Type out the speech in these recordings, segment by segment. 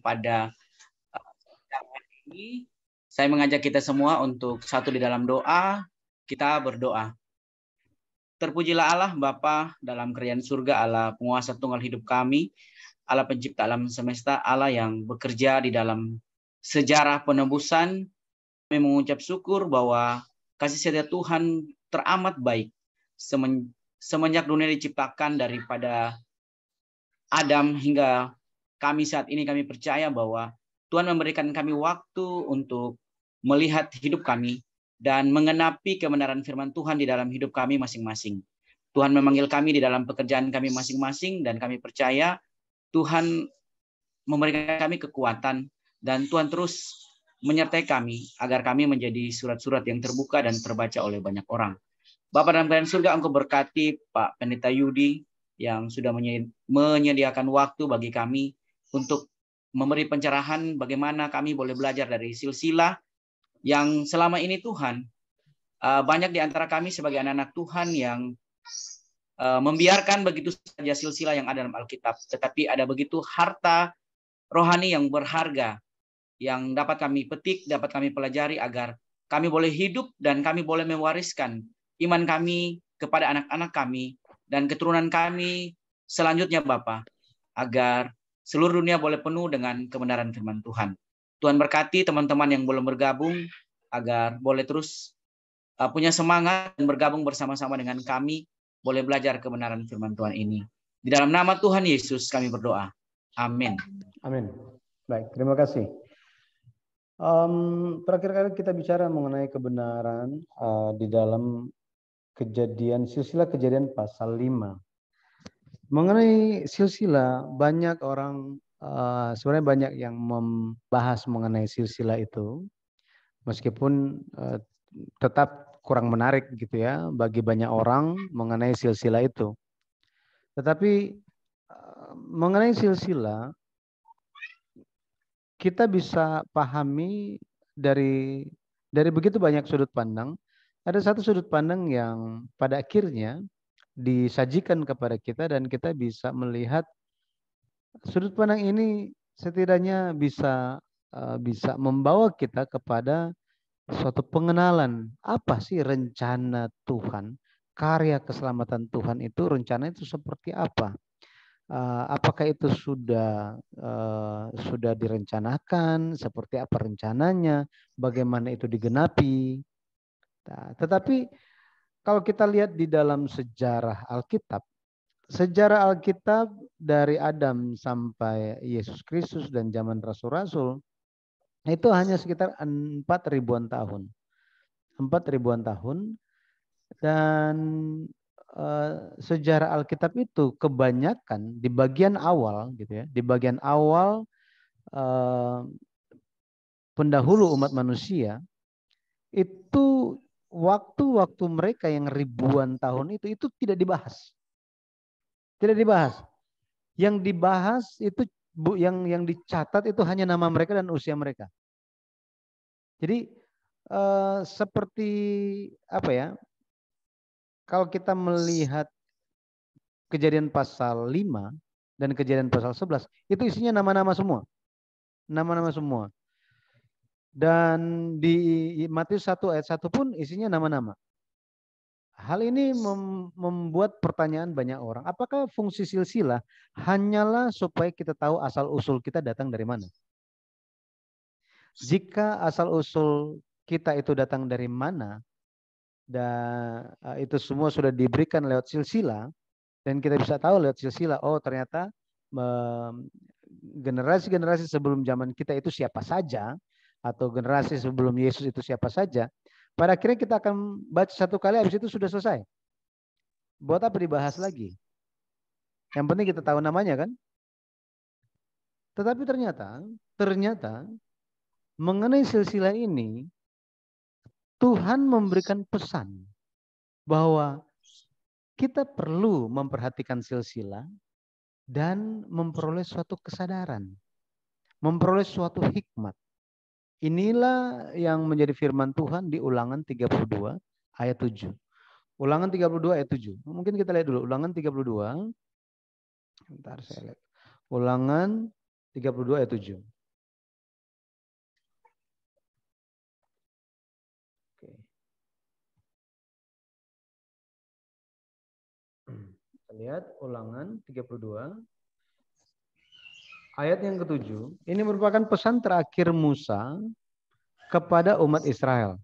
pada sidang ini. Saya mengajak kita semua untuk satu di dalam doa. Kita berdoa. Terpujilah Allah Bapa dalam kerajaan surga, Allah penguasa tunggal hidup kami, Allah pencipta alam semesta, Allah yang bekerja di dalam sejarah penebusan. Kami mengucap syukur bahwa kasih setia Tuhan teramat baik semenjak dunia diciptakan, daripada Adam hingga kami saat ini. Kami percaya bahwa Tuhan memberikan kami waktu untuk melihat hidup kami dan mengenapi kebenaran firman Tuhan di dalam hidup kami masing-masing. Tuhan memanggil kami di dalam pekerjaan kami masing-masing, dan kami percaya Tuhan memberikan kami kekuatan, dan Tuhan terus menyertai kami agar kami menjadi surat-surat yang terbuka dan terbaca oleh banyak orang. Bapa dalam kerajaan surga, Engkau berkati Pak Pendeta Yudi yang sudah menyediakan waktu bagi kami untuk memberi pencerahan bagaimana kami boleh belajar dari silsilah yang selama ini Tuhan, banyak di antara kami sebagai anak-anak Tuhan yang membiarkan begitu saja silsilah yang ada dalam Alkitab, tetapi ada begitu harta rohani yang berharga yang dapat kami petik, dapat kami pelajari agar kami boleh hidup dan kami boleh mewariskan iman kami kepada anak-anak kami dan keturunan kami selanjutnya Bapa, agar seluruh dunia boleh penuh dengan kebenaran firman Tuhan. Tuhan berkati teman-teman yang belum bergabung agar boleh terus punya semangat dan bergabung bersama-sama dengan kami, boleh belajar kebenaran firman Tuhan ini. Di dalam nama Tuhan Yesus kami berdoa. Amin. Amin. Baik, terima kasih. Terakhir kali kita bicara mengenai kebenaran di dalam silsilah kejadian pasal 5. Mengenai silsilah, banyak orang sebenarnya banyak yang membahas mengenai silsilah itu, meskipun tetap kurang menarik gitu ya bagi banyak orang mengenai silsilah itu. Tetapi mengenai silsilah kita bisa pahami dari begitu banyak sudut pandang. Ada satu sudut pandang yang pada akhirnya disajikan kepada kita dan kita bisa melihat sudut pandang ini setidaknya bisa membawa kita kepada suatu pengenalan apa sih rencana Tuhan, karya keselamatan Tuhan itu, rencana itu seperti apa? Apakah itu sudah direncanakan, seperti apa rencananya, bagaimana itu digenapi. Nah, tetapi kalau kita lihat di dalam sejarah Alkitab dari Adam sampai Yesus Kristus dan zaman rasul-rasul itu hanya sekitar 4.000-an tahun. 4.000-an tahun, dan sejarah Alkitab itu kebanyakan di bagian awal gitu ya, di bagian awal pendahulu umat manusia itu waktu-waktu mereka yang ribuan tahun itu tidak dibahas. Tidak dibahas. Yang dibahas itu yang dicatat itu hanya nama mereka dan usia mereka. Jadi seperti apa ya? Kalau kita melihat Kejadian pasal 5 dan Kejadian pasal 11, itu isinya nama-nama semua. Nama-nama semua. Dan di Matius 1 ayat 1 pun isinya nama-nama. Hal ini membuat pertanyaan banyak orang. Apakah fungsi silsilah hanyalah supaya kita tahu asal-usul kita datang dari mana? Jika asal-usul kita itu datang dari mana, dan itu semua sudah diberikan lewat silsilah, dan kita bisa tahu lewat silsilah, oh ternyata generasi-generasi sebelum zaman kita itu siapa saja, atau generasi sebelum Yesus itu siapa saja, pada akhirnya kita akan baca satu kali, habis itu sudah selesai. Buat apa dibahas lagi? Yang penting kita tahu namanya kan. Tetapi ternyata mengenai silsilah ini, Tuhan memberikan pesan bahwa kita perlu memperhatikan silsilah dan memperoleh suatu kesadaran, memperoleh suatu hikmat. Inilah yang menjadi firman Tuhan di Ulangan 32 ayat 7. Ulangan 32 ayat 7. Mungkin kita lihat dulu Ulangan 32. Bentar saya lihat. Ulangan 32 ayat 7. Lihat Ulangan 32 ayat yang ke-7. Ini merupakan pesan terakhir Musa kepada umat Israel.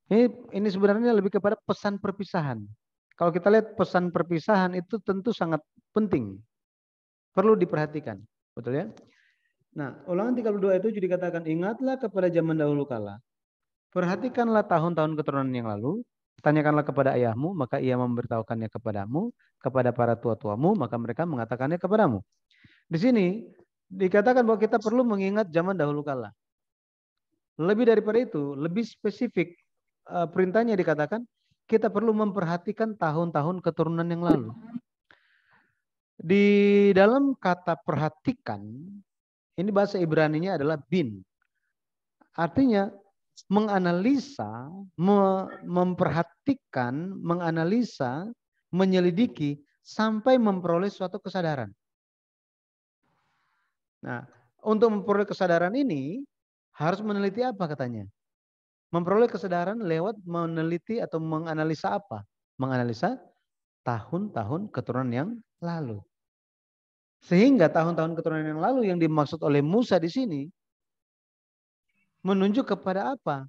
Ini sebenarnya lebih kepada pesan perpisahan. Kalau kita lihat pesan perpisahan itu tentu sangat penting. Perlu diperhatikan. Betul ya? Nah, Ulangan 32 itu juga dikatakan, ingatlah kepada zaman dahulu kala. Perhatikanlah tahun-tahun keturunan yang lalu. Tanyakanlah kepada ayahmu, maka ia memberitahukannya kepadamu. Kepada para tua-tuamu, maka mereka mengatakannya kepadamu. Di sini dikatakan bahwa kita perlu mengingat zaman dahulu kala. Lebih daripada itu, lebih spesifik perintahnya dikatakan, kita perlu memperhatikan tahun-tahun keturunan yang lalu. Di dalam kata perhatikan, ini bahasa Ibraninya adalah bin. Artinya menganalisa, memperhatikan, menganalisa, menyelidiki, sampai memperoleh suatu kesadaran. Nah, untuk memperoleh kesadaran ini, harus meneliti apa katanya? Memperoleh kesadaran lewat meneliti atau menganalisa apa? Menganalisa tahun-tahun keturunan yang lalu. Sehingga tahun-tahun keturunan yang lalu yang dimaksud oleh Musa di sini menunjuk kepada apa?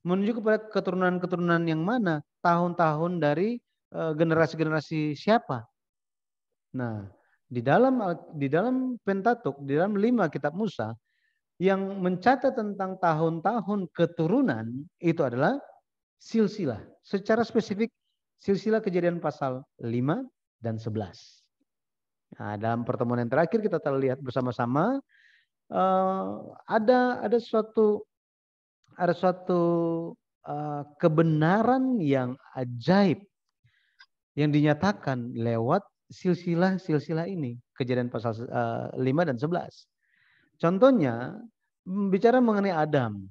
Menunjuk kepada keturunan-keturunan yang mana? Tahun-tahun dari generasi-generasi siapa? Nah, di dalam Pentatuk, di dalam 5 kitab Musa yang mencatat tentang tahun-tahun keturunan itu adalah silsilah. Secara spesifik silsilah Kejadian pasal 5 dan 11. Nah, dalam pertemuan yang terakhir kita telah lihat bersama-sama ada suatu kebenaran yang ajaib yang dinyatakan lewat silsilah-silsilah ini, Kejadian pasal 5 dan 11. Contohnya bicara mengenai Adam.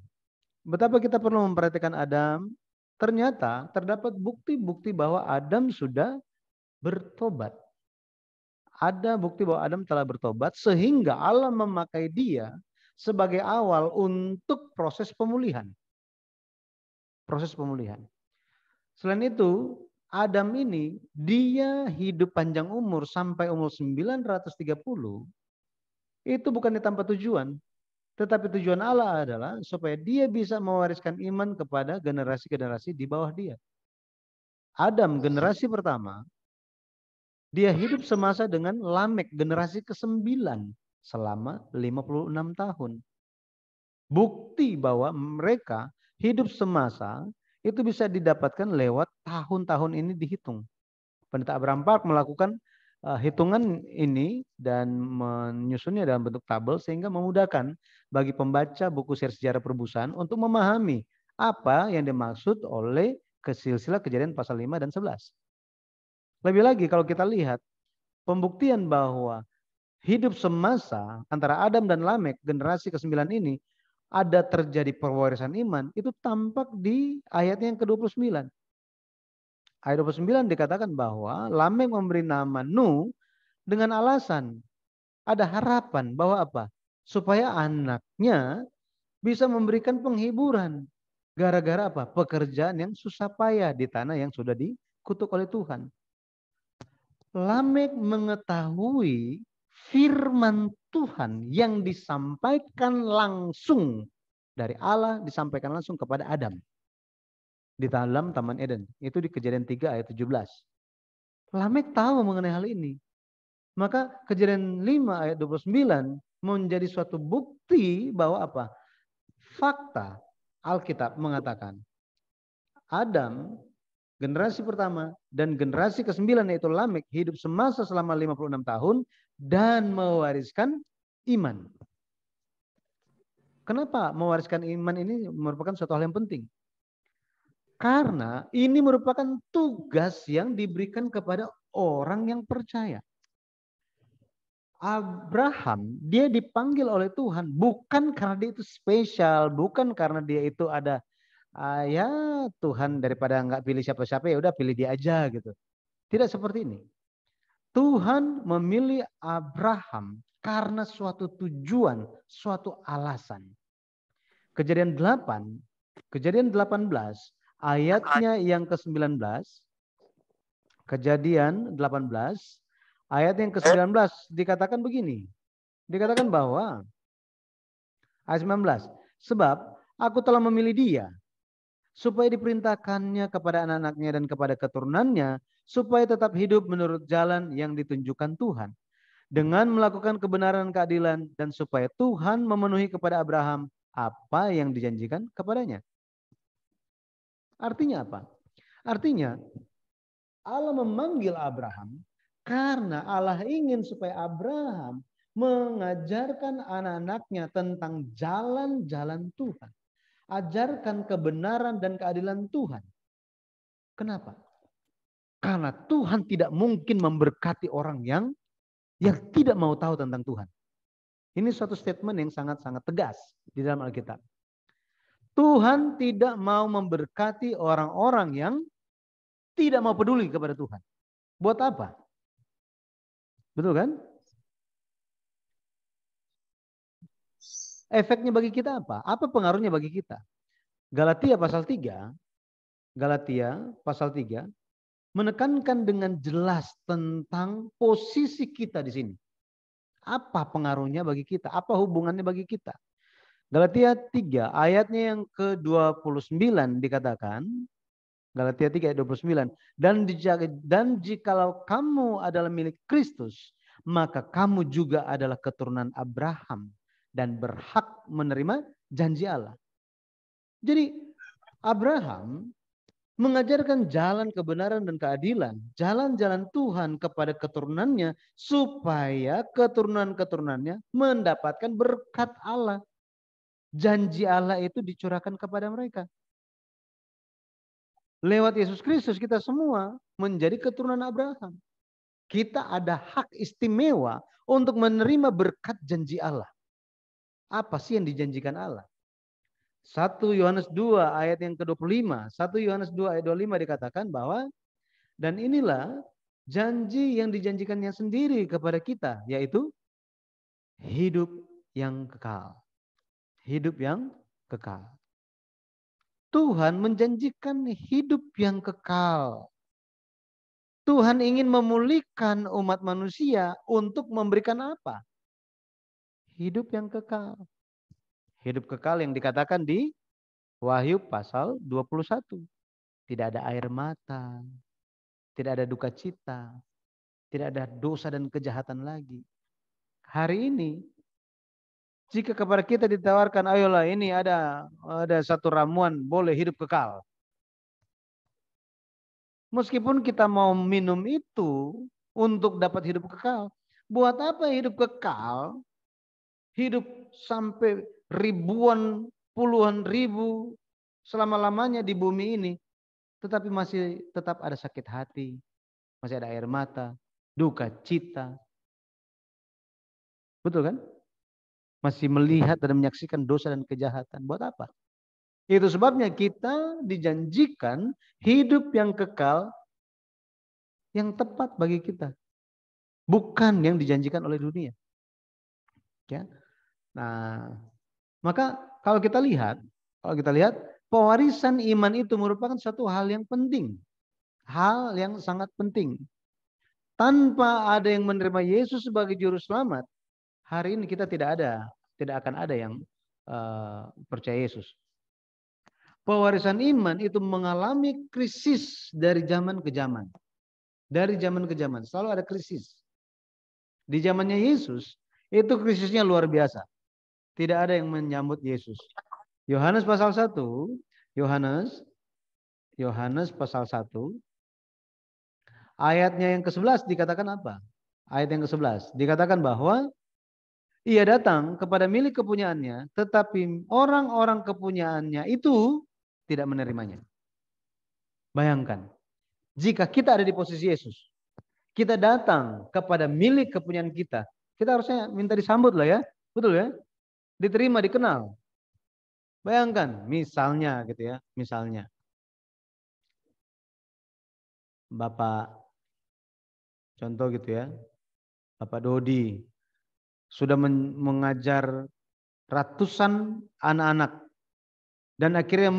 Betapa kita perlu memperhatikan Adam. Ternyata terdapat bukti-bukti bahwa Adam sudah bertobat. Ada bukti bahwa Adam telah bertobat sehingga Allah memakai dia sebagai awal untuk proses pemulihan. Proses pemulihan. Selain itu, Adam ini dia hidup panjang umur sampai umur 930 itu bukannya tanpa tujuan. Tetapi tujuan Allah adalah supaya dia bisa mewariskan iman kepada generasi-generasi di bawah dia. Adam generasi pertama, dia hidup semasa dengan Lamek generasi ke-9 selama 56 tahun. Bukti bahwa mereka hidup semasa itu bisa didapatkan lewat tahun-tahun ini dihitung. Pendeta Abraham Park melakukan hitungan ini dan menyusunnya dalam bentuk tabel sehingga memudahkan bagi pembaca buku sejarah perbusan untuk memahami apa yang dimaksud oleh silsilah Kejadian pasal 5 dan 11. Lebih lagi kalau kita lihat pembuktian bahwa hidup semasa antara Adam dan Lamek generasi ke-9 ini ada terjadi pewarisan iman itu tampak di ayatnya yang ke-29. Ayat 29 dikatakan bahwa Lamek memberi nama Nuh dengan alasan ada harapan bahwa apa? Supaya anaknya bisa memberikan penghiburan. Gara-gara apa? Pekerjaan yang susah payah di tanah yang sudah dikutuk oleh Tuhan. Lamek mengetahui firman Tuhan yang disampaikan langsung dari Allah, disampaikan langsung kepada Adam di dalam Taman Eden. Itu di Kejadian 3 ayat 17. Lamek tahu mengenai hal ini. Maka Kejadian 5 ayat 29 menjadi suatu bukti bahwa apa? Fakta Alkitab mengatakan Adam generasi pertama dan generasi ke-9 yaitu Lamek hidup semasa selama 56 tahun dan mewariskan iman. Kenapa mewariskan iman ini merupakan suatu hal yang penting? Karena ini merupakan tugas yang diberikan kepada orang yang percaya. Abraham dia dipanggil oleh Tuhan bukan karena dia itu spesial, bukan karena dia itu ada ya Tuhan daripada nggak pilih siapa-siapa ya udah pilih dia aja gitu. Tidak seperti ini. Tuhan memilih Abraham karena suatu tujuan, suatu alasan. Kejadian 18 ayatnya yang ke-19 Kejadian 18 ayat yang ke-19 dikatakan begini. Dikatakan bahwa ayat 19, sebab aku telah memilih dia supaya diperintahkannya kepada anak-anaknya dan kepada keturunannya supaya tetap hidup menurut jalan yang ditunjukkan Tuhan dengan melakukan kebenaran dan keadilan dan supaya Tuhan memenuhi kepada Abraham apa yang dijanjikan kepadanya. Artinya apa? Artinya Allah memanggil Abraham karena Allah ingin supaya Abraham mengajarkan anak-anaknya tentang jalan-jalan Tuhan. Ajarkan kebenaran dan keadilan Tuhan. Kenapa? Karena Tuhan tidak mungkin memberkati orang yang tidak mau tahu tentang Tuhan. Ini suatu statement yang sangat-sangat tegas di dalam Alkitab. Tuhan tidak mau memberkati orang-orang yang tidak mau peduli kepada Tuhan. Buat apa? Betul kan? Efeknya bagi kita apa? Apa pengaruhnya bagi kita? Galatia pasal 3 menekankan dengan jelas tentang posisi kita di sini. Apa pengaruhnya bagi kita? Apa hubungannya bagi kita? Galatia 3 ayatnya yang ke-29 dikatakan, Galatia 3 ayat 29, dan jikalau kamu adalah milik Kristus, maka kamu juga adalah keturunan Abraham dan berhak menerima janji Allah. Jadi Abraham mengajarkan jalan kebenaran dan keadilan, jalan-jalan Tuhan kepada keturunannya supaya keturunan-keturunannya mendapatkan berkat Allah. Janji Allah itu dicurahkan kepada mereka. Lewat Yesus Kristus kita semua menjadi keturunan Abraham. Kita ada hak istimewa untuk menerima berkat janji Allah. Apa sih yang dijanjikan Allah? 1 Yohanes 2 ayat yang ke-25. 1 Yohanes 2 ayat 25 dikatakan bahwa dan inilah janji yang dijanjikannya sendiri kepada kita, yaitu hidup yang kekal. Hidup yang kekal. Tuhan menjanjikan hidup yang kekal. Tuhan ingin memulihkan umat manusia untuk memberikan apa? Hidup yang kekal. Hidup kekal yang dikatakan di Wahyu pasal 21. Tidak ada air mata, tidak ada duka cita, tidak ada dosa dan kejahatan lagi. Hari ini, jika kepada kita ditawarkan, ayolah ini ada satu ramuan, boleh hidup kekal. Meskipun kita mau minum itu untuk dapat hidup kekal. Buat apa hidup kekal? Hidup sampai ribuan, puluhan ribu selama-lamanya di bumi ini. Tetapi masih tetap ada sakit hati. Masih ada air mata, duka cita. Betul kan? Masih melihat dan menyaksikan dosa dan kejahatan. Buat apa? Itu sebabnya kita dijanjikan hidup yang kekal yang tepat bagi kita. Bukan yang dijanjikan oleh dunia. Ya. Nah, maka kalau kita lihat pewarisan iman itu merupakan satu hal yang penting. Hal yang sangat penting. Tanpa ada yang menerima Yesus sebagai juru selamat, hari ini kita tidak akan ada yang percaya Yesus. Pewarisan iman itu mengalami krisis dari zaman ke zaman. Dari zaman ke zaman selalu ada krisis. Di zamannya Yesus itu krisisnya luar biasa. Tidak ada yang menyambut Yesus. Yohanes pasal 1, Yohanes pasal 1 ayatnya yang ke-11 dikatakan apa? Ayat yang ke-11 dikatakan bahwa ia datang kepada milik kepunyaannya, tetapi orang-orang kepunyaannya itu tidak menerimanya. Bayangkan, jika kita ada di posisi Yesus, kita datang kepada milik kepunyaan kita harusnya minta disambut lah ya, betul ya? Diterima, dikenal. Bayangkan, misalnya gitu ya, misalnya Bapak, contoh gitu ya, Bapak Dodi sudah mengajar ratusan anak-anak dan akhirnya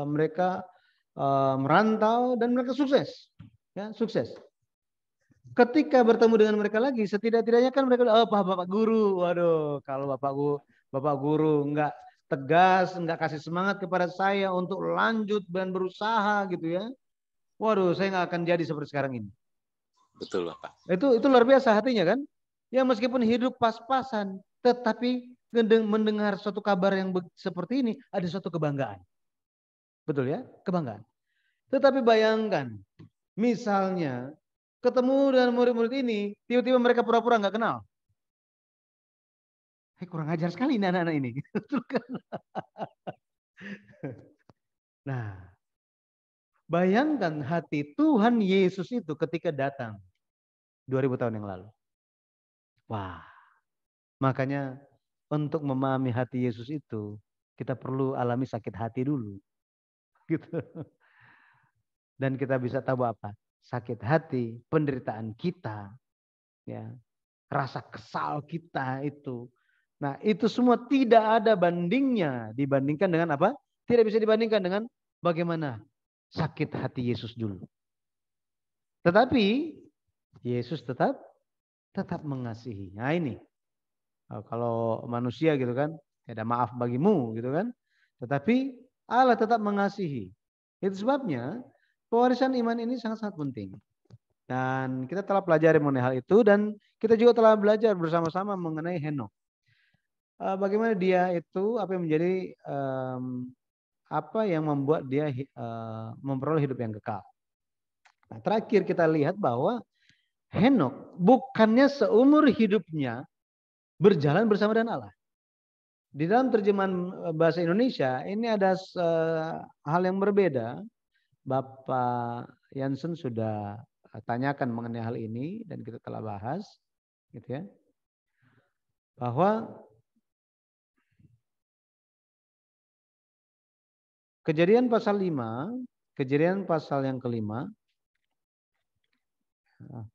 mereka merantau dan mereka sukses. Ya, sukses. Ketika bertemu dengan mereka lagi, setidak-tidaknya kan mereka, oh Bapak Guru, waduh, kalau Bapak Guru nggak tegas, nggak kasih semangat kepada saya untuk lanjut dan berusaha gitu ya, waduh, saya nggak akan jadi seperti sekarang ini. Betul, Bapak. Itu luar biasa hatinya kan? Ya meskipun hidup pas-pasan, tetapi mendengar suatu kabar yang seperti ini ada suatu kebanggaan. Betul ya? Kebanggaan. Tetapi bayangkan, misalnya ketemu dengan murid-murid ini, tiba-tiba mereka pura-pura nggak kenal. Kurang ajar sekali anak-anak ini. Nah, bayangkan hati Tuhan Yesus itu ketika datang 2000 tahun yang lalu. Wah, makanya untuk memahami hati Yesus itu, kita perlu alami sakit hati dulu. Gitu. Dan kita bisa tahu apa? Sakit hati, penderitaan kita, ya, rasa kesal kita itu. Nah, itu semua tidak ada bandingnya dibandingkan dengan apa? Tidak bisa dibandingkan dengan bagaimana sakit hati Yesus dulu. Tetapi Yesus tetap mengasihi. Nah ini, kalau manusia gitu kan, ada maaf bagimu gitu kan. Tetapi Allah tetap mengasihi. Itu sebabnya pewarisan iman ini sangat-sangat penting. Dan kita telah pelajari mengenai hal itu dan kita juga telah belajar bersama-sama mengenai Henokh. Bagaimana dia itu, apa yang menjadi, apa yang membuat dia memperoleh hidup yang kekal. Nah, terakhir kita lihat bahwa Henokh bukannya seumur hidupnya berjalan bersama dengan Allah. Di dalam terjemahan bahasa Indonesia ini ada hal yang berbeda. Bapak Jansen sudah tanyakan mengenai hal ini dan kita telah bahas, gitu ya, bahwa Kejadian pasal 5, Kejadian pasal yang kelima,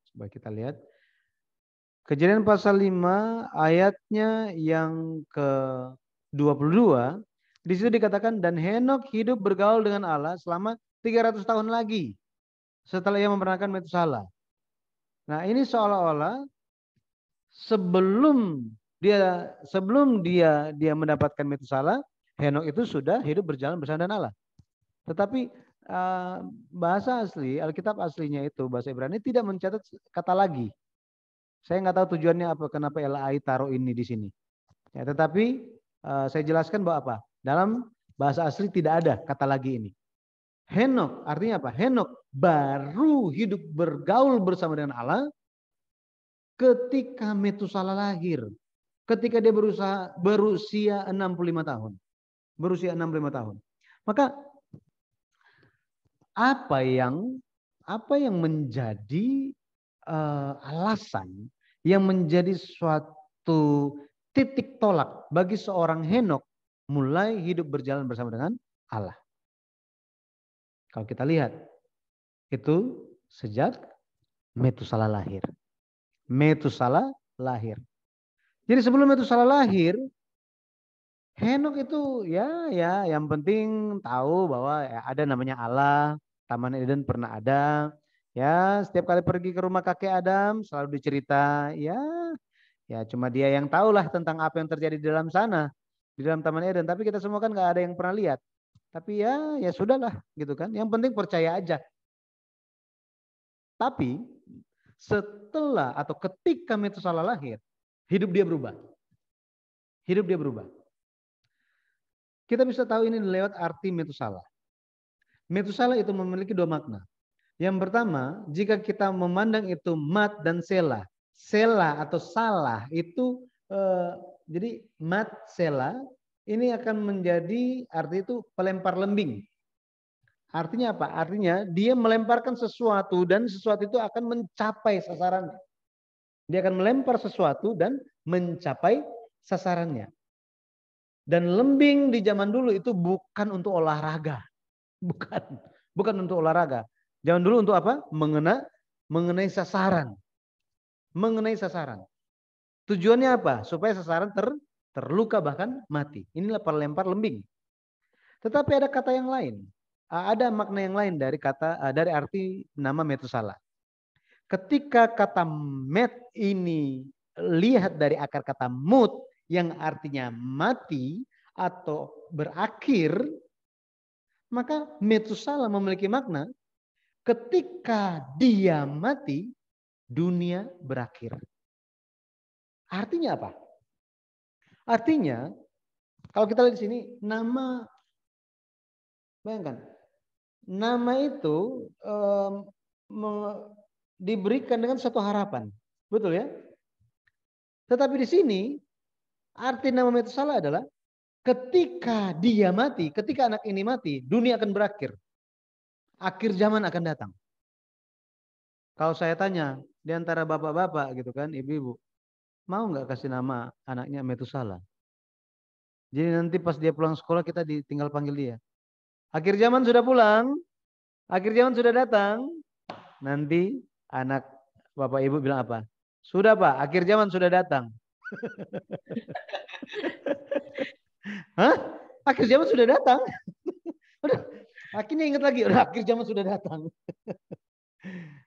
coba kita lihat. Kejadian pasal 5 ayatnya yang ke-22, di situ dikatakan, dan Henokh hidup bergaul dengan Allah selama 300 tahun lagi setelah ia memperanakan Metusala. Nah, ini seolah-olah sebelum dia mendapatkan Metusala, Henokh itu sudah hidup berjalan bersama dengan Allah. Tetapi bahasa asli, Alkitab aslinya itu, bahasa Ibrani tidak mencatat kata lagi. Saya nggak tahu tujuannya apa, kenapa LAI taruh ini di sini. Ya, tetapi saya jelaskan bahwa apa? Dalam bahasa asli tidak ada kata lagi ini. Henokh artinya apa? Henokh baru hidup bergaul bersama dengan Allah ketika Metusala lahir. Ketika dia berusia 65 tahun. Berusia 65 tahun. Maka apa yang menjadi alasan yang menjadi suatu titik tolak bagi seorang Henokh mulai hidup berjalan bersama dengan Allah? Kalau kita lihat, itu sejak Metusala lahir. Metusala lahir. Jadi sebelum Metusala lahir, Henokh itu ya yang penting tahu bahwa ada namanya Allah, Taman Eden pernah ada. Ya, setiap kali pergi ke rumah kakek Adam selalu dicerita, ya cuma dia yang tahulah tentang apa yang terjadi di dalam sana, di dalam Taman Eden. Tapi kita semua kan nggak ada yang pernah lihat. Tapi ya sudahlah gitu kan. Yang penting percaya aja. Tapi setelah atau ketika Metusala lahir, hidup dia berubah. Hidup dia berubah. Kita bisa tahu ini lewat arti Metusala. Metusala itu memiliki dua makna. Yang pertama, jika kita memandang itu mat dan sela. Sela atau salah itu, jadi mat sela ini akan menjadi arti itu pelempar lembing. Artinya apa? Artinya dia melemparkan sesuatu dan sesuatu itu akan mencapai sasarannya. Dia akan melempar sesuatu dan mencapai sasarannya. Dan lembing di zaman dulu itu bukan untuk olahraga. Bukan untuk olahraga. Zaman dulu untuk apa? Mengenai sasaran. Mengenai sasaran. Tujuannya apa? Supaya sasaran terluka bahkan mati. Inilah pelempar lembing. Tetapi ada kata yang lain. ada makna yang lain dari kata dari arti nama Metusala. Ketika kata met ini lihat dari akar kata mut yang artinya mati atau berakhir, maka Metusala memiliki makna ketika dia mati, dunia berakhir. Artinya apa? Artinya kalau kita lihat di sini nama, bayangkan nama itu diberikan dengan satu harapan, betul ya? Tetapi di sini arti nama Metusala adalah ketika dia mati, ketika anak ini mati, dunia akan berakhir. Akhir zaman akan datang. Kalau saya tanya di antara bapak-bapak gitu kan, ibu-ibu, mau nggak kasih nama anaknya Metusala? Jadi nanti pas dia pulang sekolah kita tinggal panggil dia. Akhir zaman sudah pulang, akhir zaman sudah datang. Nanti anak bapak ibu bilang apa? Sudah Pak, akhir zaman sudah datang. Hah? Akhir zaman sudah datang? Udah, akhirnya ingat lagi, udah akhir zaman sudah datang.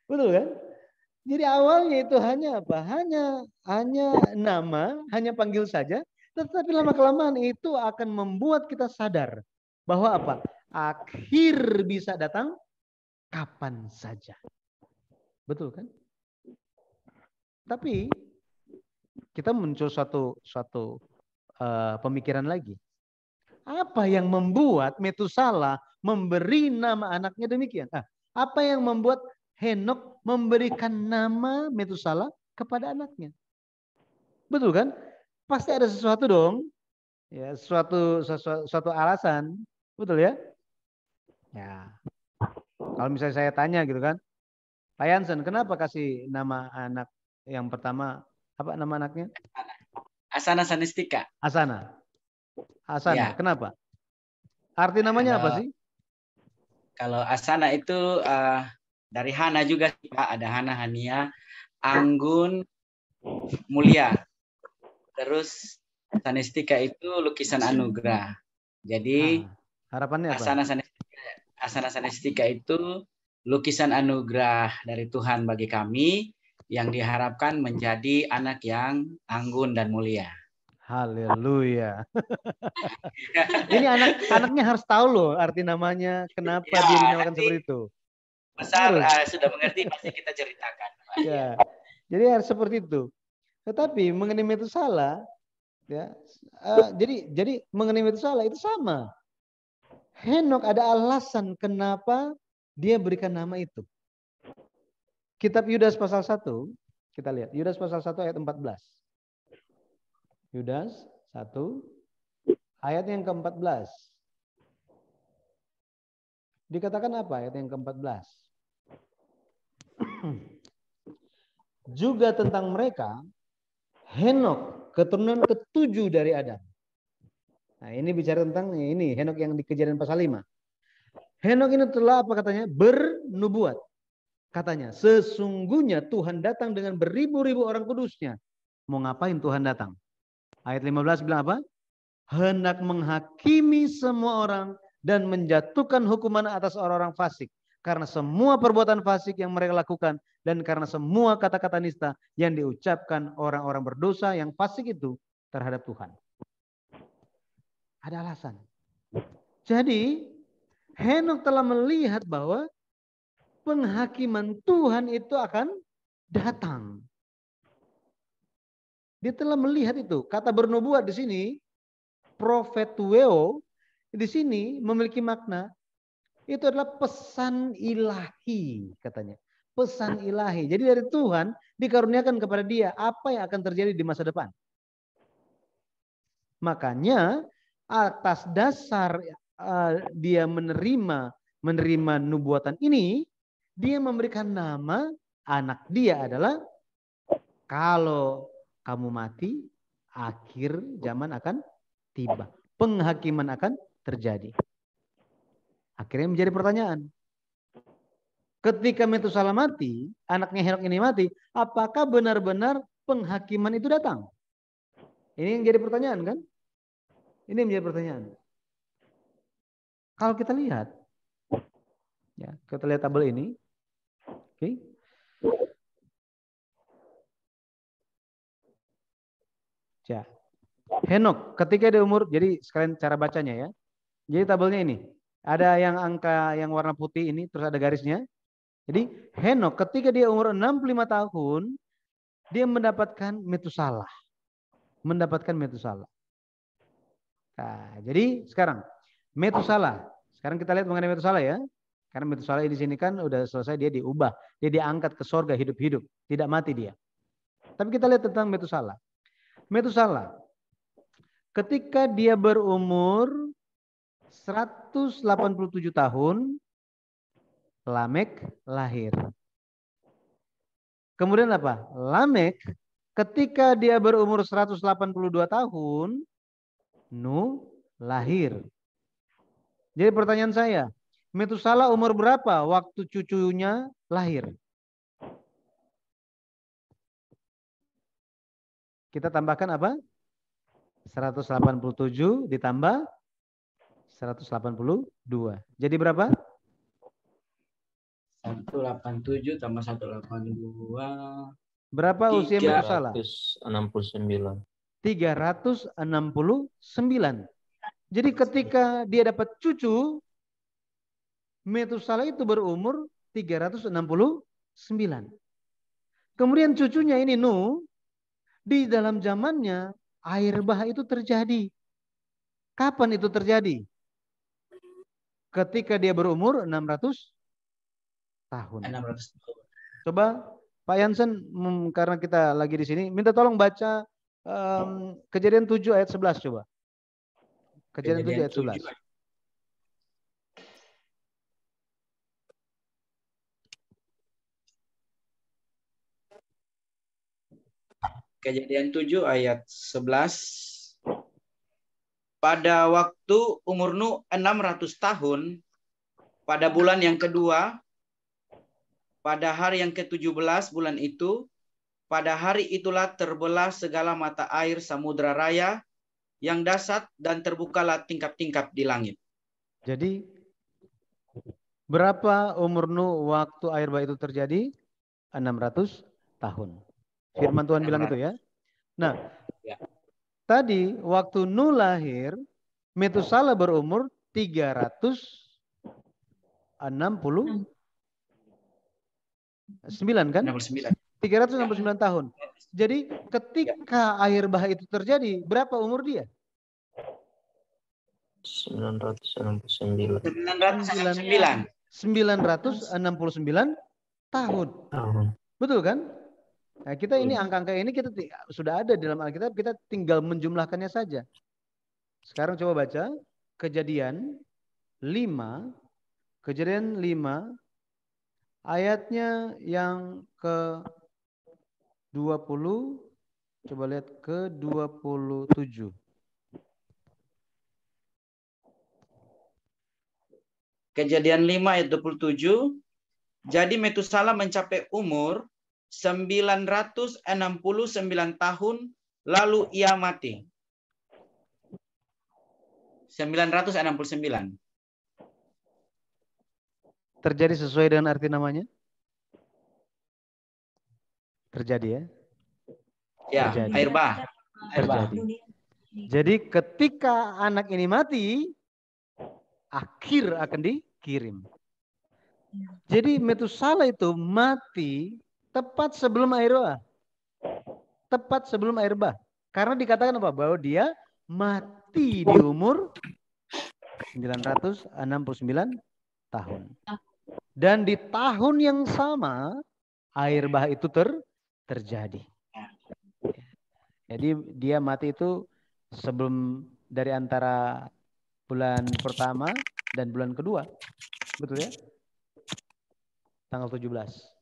Betul kan? Jadi awalnya itu hanya apa? Hanya nama, hanya panggil saja. Tetapi lama-kelamaan itu akan membuat kita sadar bahwa apa? Akhir bisa datang kapan saja. Betul kan? Tapi kita muncul suatu pemikiran lagi. Apa yang membuat Metusala memberi nama anaknya demikian? Apa yang membuat Henok memberikan nama Metusala kepada anaknya? Betul kan? Pasti ada sesuatu dong. Ya, suatu alasan. Betul ya? Ya. Kalau misalnya saya tanya gitu kan, Pak Yansen, kenapa kasih nama anak yang pertama, apa nama anaknya? Asana Sanistika. Asana. Asana, Ya. kenapa? Arti namanya apa sih? Kalau Asana itu dari Hana juga sih Pak. Ada Hana, Hania, Anggun, Mulia. Terus Sanistika itu lukisan anugerah. Jadi harapannya apa? Asana Sanistika itu lukisan anugerah dari Tuhan bagi kami yang diharapkan menjadi anak yang anggun dan mulia. Haleluya. Ini anaknya harus tahu loh arti namanya, kenapa ya, dia dinamakan seperti itu. Besar sudah mengerti pasti kita ceritakan. Ya. Jadi harus seperti itu. Tetapi mengenai Metusala, ya, jadi mengenai Metusala itu sama. Henok ada alasan kenapa dia berikan nama itu. Kitab Yudas pasal 1, kita lihat. Yudas pasal 1 ayat 14. Yudas 1 ayat yang ke-14. Dikatakan apa ayat yang ke-14? Juga tentang mereka, Henok keturunan ke-7 dari Adam. Nah, ini bicara tentang ini Henok yang di Kejadian pasal 5. Henok ini telah apa katanya? Bernubuat. Katanya, sesungguhnya Tuhan datang dengan beribu-ribu orang kudusnya. Mau ngapain Tuhan datang? Ayat 15 bilang apa? Hendak menghakimi semua orang dan menjatuhkan hukuman atas orang-orang fasik. Karena semua perbuatan fasik yang mereka lakukan dan karena semua kata-kata nista yang diucapkan orang-orang berdosa yang fasik itu terhadap Tuhan. Ada alasan. Jadi Henok telah melihat bahwa penghakiman Tuhan itu akan datang. Dia telah melihat itu. Kata bernubuat di sini, profetueo, di sini memiliki makna. Itu adalah pesan ilahi katanya. Pesan ilahi. Jadi dari Tuhan dikaruniakan kepada dia apa yang akan terjadi di masa depan. Makanya atas dasar dia menerima nubuatan ini, dia memberikan nama anak dia adalah kalau kamu mati, akhir zaman akan tiba. Penghakiman akan terjadi. Akhirnya menjadi pertanyaan. Ketika Metusala mati, anaknya Henok ini mati, apakah benar-benar penghakiman itu datang? Ini yang jadi pertanyaan kan? Ini yang menjadi pertanyaan. Kalau kita lihat, Ya, kita lihat tabel ini. Oke. Ya. Henok ketika dia umur, jadi sekalian cara bacanya ya. Jadi tabelnya ini. Ada yang angka yang warna putih ini, terus ada garisnya. Jadi Henok ketika dia umur 65 tahun, dia mendapatkan Metusalah. Mendapatkan Metusalah. Nah, jadi sekarang Metusalah. Sekarang kita lihat mengenai Metusalah ya. Karena Metusalah di sini kan udah selesai, dia diubah. Dia diangkat ke sorga hidup-hidup. Tidak mati dia. Tapi kita lihat tentang Metusalah. Metusalah. Ketika dia berumur 187 tahun, Lamek lahir. Kemudian apa? Lamek ketika dia berumur 182 tahun, Nuh lahir. Jadi pertanyaan saya, Metusalah umur berapa waktu cucunya lahir? Kita tambahkan apa? 187 ditambah 182. Jadi berapa? 187 tambah 182. Berapa usia Metusalah? 369. 369. Jadi ketika dia dapat cucu, Metusalah itu berumur 369. Kemudian cucunya ini Nuh, di dalam zamannya air bah itu terjadi. Kapan itu terjadi? Ketika dia berumur 600 tahun. 600 tahun. Coba Pak Jansen, karena kita lagi di sini, minta tolong baca Kejadian 7 ayat 11 coba. Kejadian 7 ayat 11. Kejadian 7 ayat 11. Pada waktu umur Nuh 600 tahun, pada bulan yang kedua, pada hari yang ke-17 bulan itu, pada hari itulah terbelah segala mata air samudra raya yang dasar dan terbukalah tingkap-tingkap di langit. Jadi berapa umur Nuh waktu air bah itu terjadi? 600 tahun. Firman Tuhan bilang itu ya. Nah, ya. Tadi waktu Nuh lahir, Metusalah berumur 369 kan? 69. 369 tahun. Jadi ketika air bah itu terjadi, berapa umur dia? 969. 969 tahun. Betul kan? Nah, kita ini angka-angka ini kita sudah ada di dalam Alkitab, kita tinggal menjumlahkannya saja. Sekarang coba baca Kejadian 5. Kejadian 5 ayatnya yang ke-20. Coba lihat ke-27. Kejadian 5 ayat 27. Jadi Metusalah mencapai umur 969 tahun lalu ia mati. 969. Terjadi sesuai dengan arti namanya? Terjadi ya? Ya, terjadi. air bah. Terjadi. Jadi ketika anak ini mati, akhir akan dikirim. Jadi Metusalah itu mati tepat sebelum air bah. Tepat sebelum air bah. Karena dikatakan apa? Bahwa dia mati di umur 969 tahun. Dan di tahun yang sama air bah itu terjadi. Jadi dia mati itu sebelum dari antara bulan pertama dan bulan kedua. Betul ya? Tanggal 17.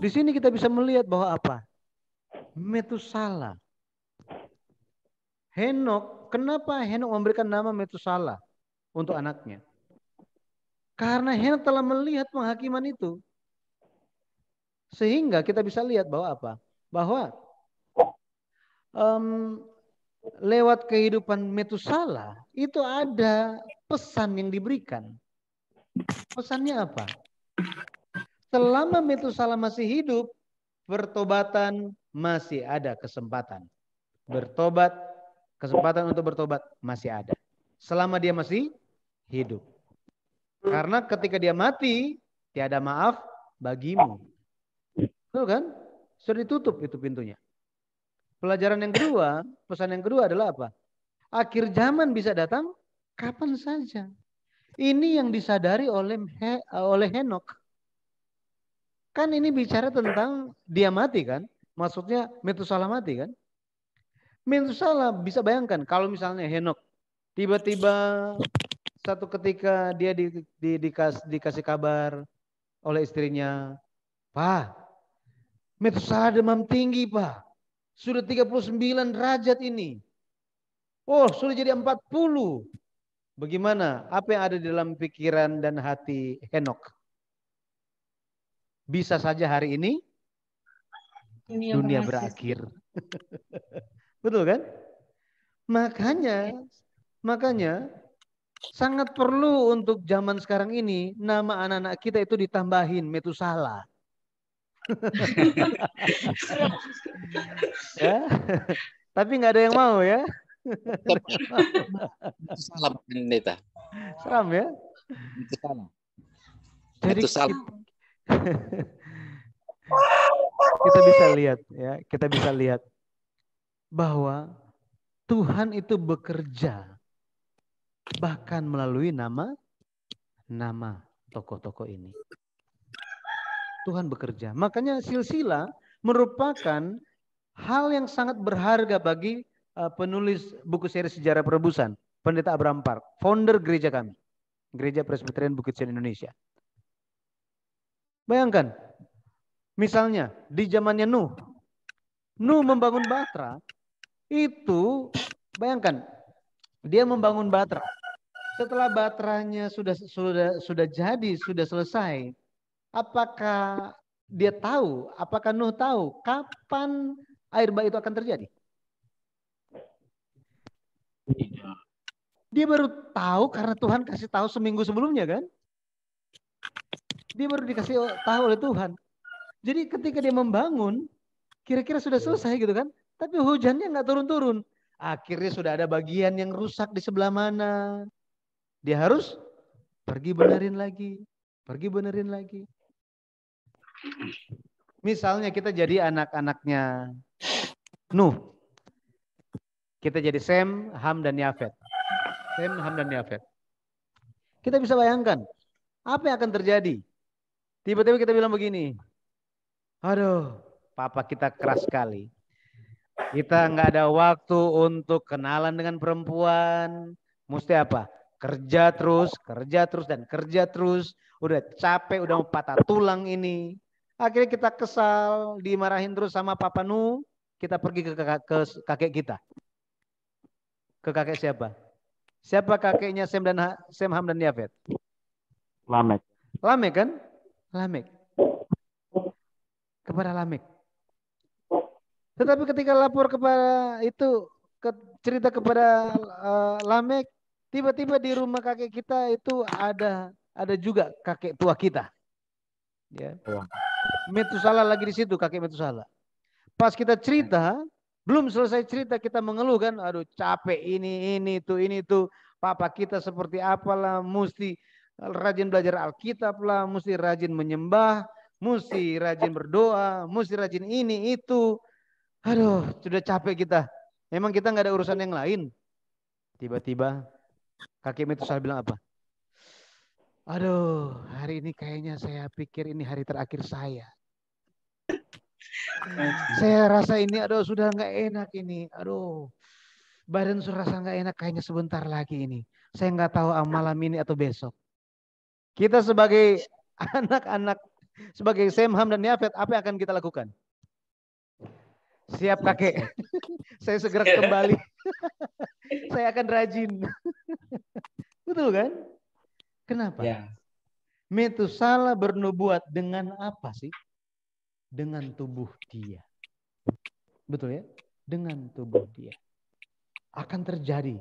Di sini kita bisa melihat bahwa apa? Metusalah. Henok, kenapa Henok memberikan nama Metusalah untuk anaknya? Karena Henok telah melihat penghakiman itu. Sehingga kita bisa lihat bahwa apa? Bahwa lewat kehidupan Metusalah itu ada pesan yang diberikan. Pesannya apa? Selama Metusala masih hidup, pertobatan masih ada kesempatan. Bertobat, kesempatan untuk bertobat masih ada. Selama dia masih hidup. Karena ketika dia mati, tiada maaf bagimu. Betul kan? Sudah ditutup itu pintunya. Pelajaran yang kedua, pesan yang kedua adalah apa? Akhir zaman bisa datang kapan saja. Ini yang disadari oleh Henok. Kan ini bicara tentang dia mati kan? Maksudnya Metusala mati kan? Metusala bisa bayangkan kalau misalnya Henok tiba-tiba satu ketika dia dikasih kabar oleh istrinya, Pak, Metusala demam tinggi Pak. Sudah 39 derajat ini. Oh, sudah jadi 40. Bagaimana? Apa yang ada di dalam pikiran dan hati Henok? Bisa saja hari ini dunia berakhir. Betul kan? Makanya sangat perlu untuk zaman sekarang ini nama anak-anak kita itu ditambahin Metusala. Ya. Tapi nggak ada yang mau ya. Salah pendeta. Seram ya. Itu salah. Jadi Itu salah. kita bisa lihat ya, kita bisa lihat bahwa Tuhan itu bekerja bahkan melalui nama tokoh-tokoh ini. Tuhan bekerja. Makanya silsilah merupakan hal yang sangat berharga bagi penulis buku seri Sejarah Perebusan, Pendeta Abraham Park, founder gereja kami, Gereja Presbyterian Bukit Sion Indonesia. Bayangkan, misalnya di zamannya Nuh membangun Batra, itu bayangkan dia membangun Batra. Setelah baterainya sudah jadi, sudah selesai, apakah dia tahu, apakah Nuh tahu kapan air bah itu akan terjadi? Tidak. Dia baru tahu karena Tuhan kasih tahu seminggu sebelumnya kan? Dia baru dikasih tahu oleh Tuhan. Jadi ketika dia membangun, kira-kira sudah selesai gitu kan? Tapi hujannya nggak turun-turun. Akhirnya sudah ada bagian yang rusak di sebelah mana. Dia harus pergi benerin lagi. Misalnya kita jadi anak-anaknya Nuh. Kita jadi Sem, Ham, dan Yafet. Kita bisa bayangkan apa yang akan terjadi. Tiba-tiba kita bilang begini, aduh, papa kita keras sekali. Kita nggak ada waktu untuk kenalan dengan perempuan. Mesti apa? Kerja terus. Udah capek, udah mau patah tulang ini. Akhirnya kita kesal, dimarahin terus sama Papa Nuh. Kita pergi ke kakek kita. Ke kakek siapa? Siapa kakeknya Sem, Ham, dan Yafet? Lamek. Lamek kan? Lamek. Kepada Lamek. Tetapi ketika lapor kepada itu, cerita kepada Lamek, tiba-tiba di rumah kakek kita itu ada juga kakek tua kita. Ya. Metusala lagi di situ, kakek Metusala. Pas kita cerita, belum selesai cerita kita mengeluh kan, aduh capek ini itu, papa kita seperti apalah, mesti rajin belajar Alkitab lah, mesti rajin menyembah, mesti rajin berdoa, mesti rajin ini itu. Aduh, sudah capek kita. Memang kita nggak ada urusan yang lain. Tiba-tiba kakek Metusala bilang apa? Aduh, hari ini kayaknya saya pikir ini hari terakhir saya. Saya rasa ini, aduh sudah nggak enak ini. Aduh, badan sudah rasa nggak enak kayaknya sebentar lagi ini. Saya nggak tahu malam ini atau besok. Kita sebagai anak-anak, sebagai Sem, Ham, dan Yafet, apa yang akan kita lakukan? Siap kakek, saya segera kembali. Saya akan rajin. Betul kan? Kenapa? Ya. Metusala bernubuat dengan apa sih? Dengan tubuh dia. Betul ya? Dengan tubuh dia. Akan terjadi.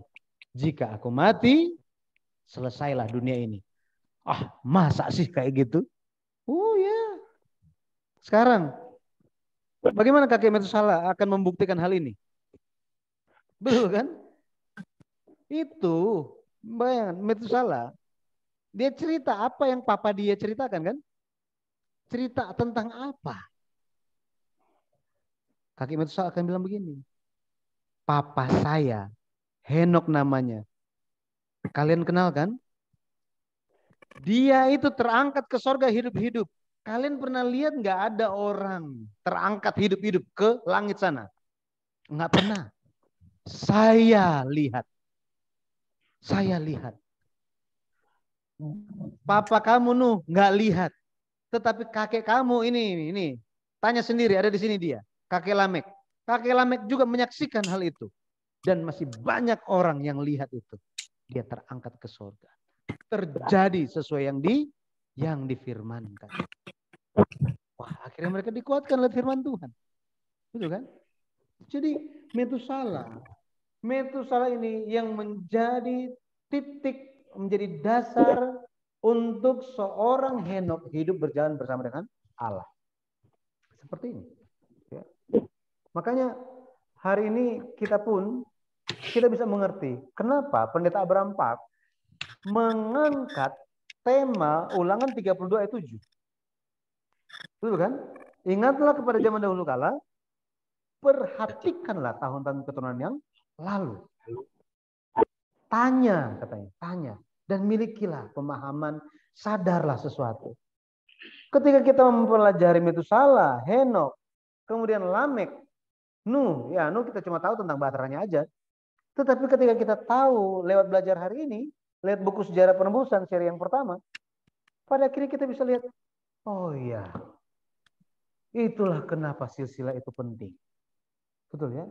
Jika aku mati, selesailah dunia ini. Ah, masa sih kayak gitu? Oh ya. Sekarang, bagaimana kakek Metusala akan membuktikan hal ini? Betul kan? Itu, bayangkan Metusala, dia cerita apa yang papa dia ceritakan kan? Cerita tentang apa? Kakek Metusala akan bilang begini. Papa saya, Henok namanya. Kalian kenal kan? Dia itu terangkat ke sorga hidup-hidup. Kalian pernah lihat nggak ada orang terangkat hidup-hidup ke langit sana? Nggak pernah. Saya lihat. Saya lihat. Papa kamu Nuh nggak lihat. Tetapi kakek kamu ini. Tanya sendiri, ada di sini dia. Kakek Lamek. Kakek Lamek juga menyaksikan hal itu. Dan masih banyak orang yang lihat itu. Dia terangkat ke sorga. Terjadi sesuai yang difirmankan. Wah, akhirnya mereka dikuatkan oleh firman Tuhan. Betul kan? Jadi Metusala ini yang menjadi titik, menjadi dasar untuk seorang Henok hidup berjalan bersama dengan Allah. Seperti ini. Ya. Makanya hari ini kita bisa mengerti kenapa Pendeta Abraham Park mengangkat tema Ulangan 32 ayat 7. Betul kan? Ingatlah kepada zaman dahulu kala, perhatikanlah tahun-tahun keturunan yang lalu. Tanya, katanya, tanya. Dan milikilah pemahaman, sadarlah sesuatu. Ketika kita mempelajari Metusala, Henok, kemudian Lamek, Nuh kita cuma tahu tentang baterainya aja. Tetapi ketika kita tahu lewat belajar hari ini, lihat buku sejarah penebusan seri yang pertama, pada akhirnya kita bisa lihat, oh iya, itulah kenapa silsilah itu penting. Betul ya?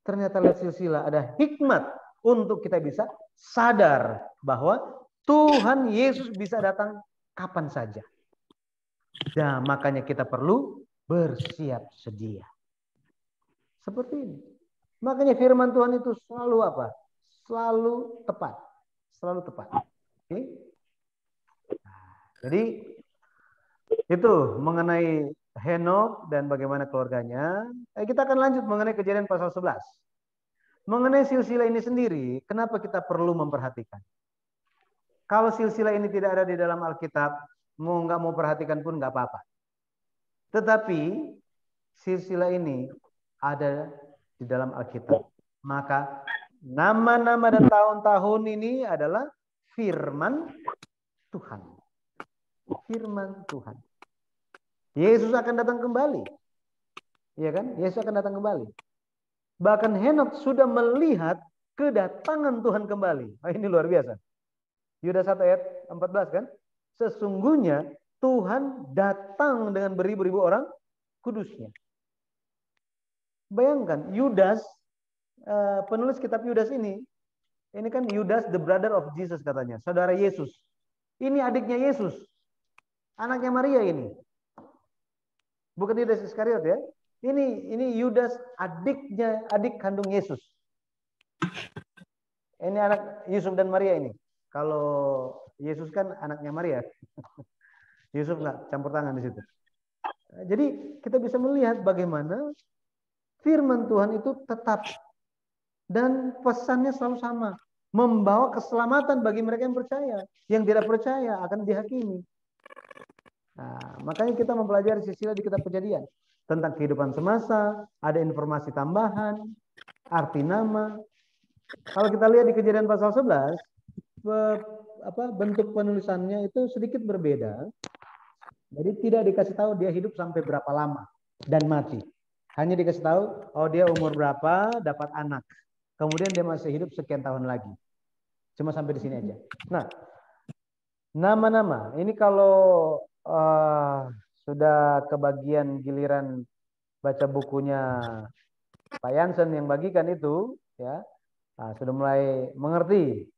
Ternyata lewat silsilah ada hikmat untuk kita bisa sadar bahwa Tuhan Yesus bisa datang kapan saja. Dan makanya kita perlu bersiap sedia. Seperti ini. Makanya firman Tuhan itu selalu apa? Selalu tepat. Selalu tepat. Oke? Jadi itu mengenai Henok dan bagaimana keluarganya. Kita akan lanjut mengenai Kejadian pasal 11. Mengenai silsilah ini sendiri, kenapa kita perlu memperhatikan? Kalau silsilah ini tidak ada di dalam Alkitab, nggak mau perhatikan pun nggak apa-apa. Tetapi silsilah ini ada di dalam Alkitab. Maka nama-nama dan tahun-tahun ini adalah firman Tuhan. Firman Tuhan. Yesus akan datang kembali. Iya kan? Yesus akan datang kembali. Bahkan Henok sudah melihat kedatangan Tuhan kembali. Ini luar biasa. Yudas 1 ayat 14 kan? Sesungguhnya Tuhan datang dengan beribu-ribu orang kudusnya. Bayangkan Yudas, penulis kitab Yudas ini kan Yudas the brother of Jesus katanya, saudara Yesus. Ini adiknya Yesus, anaknya Maria ini. Bukan Yudas Iskariot ya. Ini Yudas adik kandung Yesus. Ini anak Yusuf dan Maria ini. Kalau Yesus kan anaknya Maria. Yusuf nggak campur tangan di situ. Jadi kita bisa melihat bagaimana firman Tuhan itu tetap dan pesannya selalu sama, membawa keselamatan bagi mereka yang percaya. Yang tidak percaya akan dihakimi. Nah, makanya kita mempelajari silsilah di kitab Kejadian tentang kehidupan semasa, ada informasi tambahan, arti nama. Kalau kita lihat di Kejadian pasal 11, bentuk penulisannya itu sedikit berbeda. Jadi tidak dikasih tahu dia hidup sampai berapa lama dan mati. Hanya dikasih tahu, oh dia umur berapa, dapat anak. Kemudian dia masih hidup sekian tahun lagi. Cuma sampai di sini aja. Nah, nama-nama. Ini kalau sudah kebagian giliran baca bukunya Pak Jansen yang bagikan itu, ya, sudah mulai mengerti.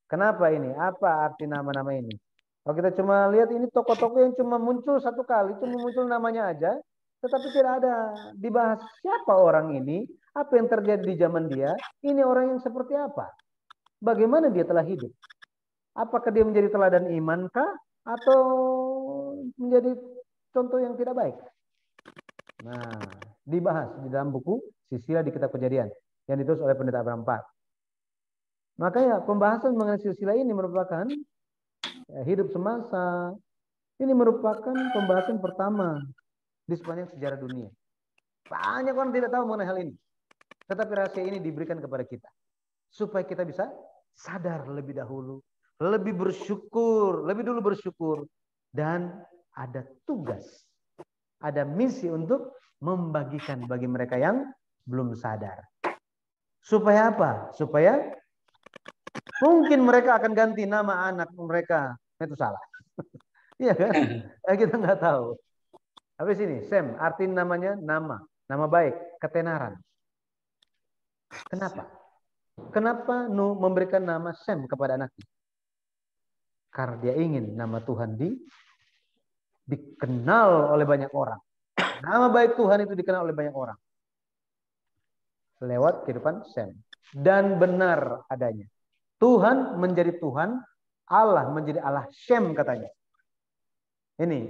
Kenapa ini? Apa arti nama-nama ini? Kalau kita cuma lihat ini tokoh-tokoh yang cuma muncul satu kali, cuma muncul namanya aja, tetapi tidak ada dibahas siapa orang ini, apa yang terjadi di zaman dia, ini orang yang seperti apa, bagaimana dia telah hidup, Apakah dia menjadi teladan imankah atau menjadi contoh yang tidak baik? Nah, dibahas di dalam buku Silsilah di Kitab Kejadian yang ditulis oleh Pendeta Abraham Pak. Makanya pembahasan mengenai silsilah ini merupakan hidup semasa. Ini merupakan pembahasan pertama di sepanjang sejarah dunia. Banyak orang tidak tahu mengenai hal ini. Tetapi rahasia ini diberikan kepada kita. Supaya kita bisa sadar lebih dahulu. Lebih bersyukur. Lebih dulu bersyukur. Dan ada tugas. Ada misi untuk membagikan bagi mereka yang belum sadar. Supaya apa? Supaya mungkin mereka akan ganti nama anak mereka. Itu salah. Iya kan? Kita nggak tahu. Habis ini, Sem, arti namanya nama. Nama baik, ketenaran. Kenapa? Kenapa Nuh memberikan nama Sem kepada anaknya? Karena dia ingin nama Tuhan dikenal oleh banyak orang. Nama baik Tuhan itu dikenal oleh banyak orang. Lewat kehidupan Sem. Dan benar adanya. Tuhan menjadi Tuhan, Allah menjadi Allah Shem katanya. Ini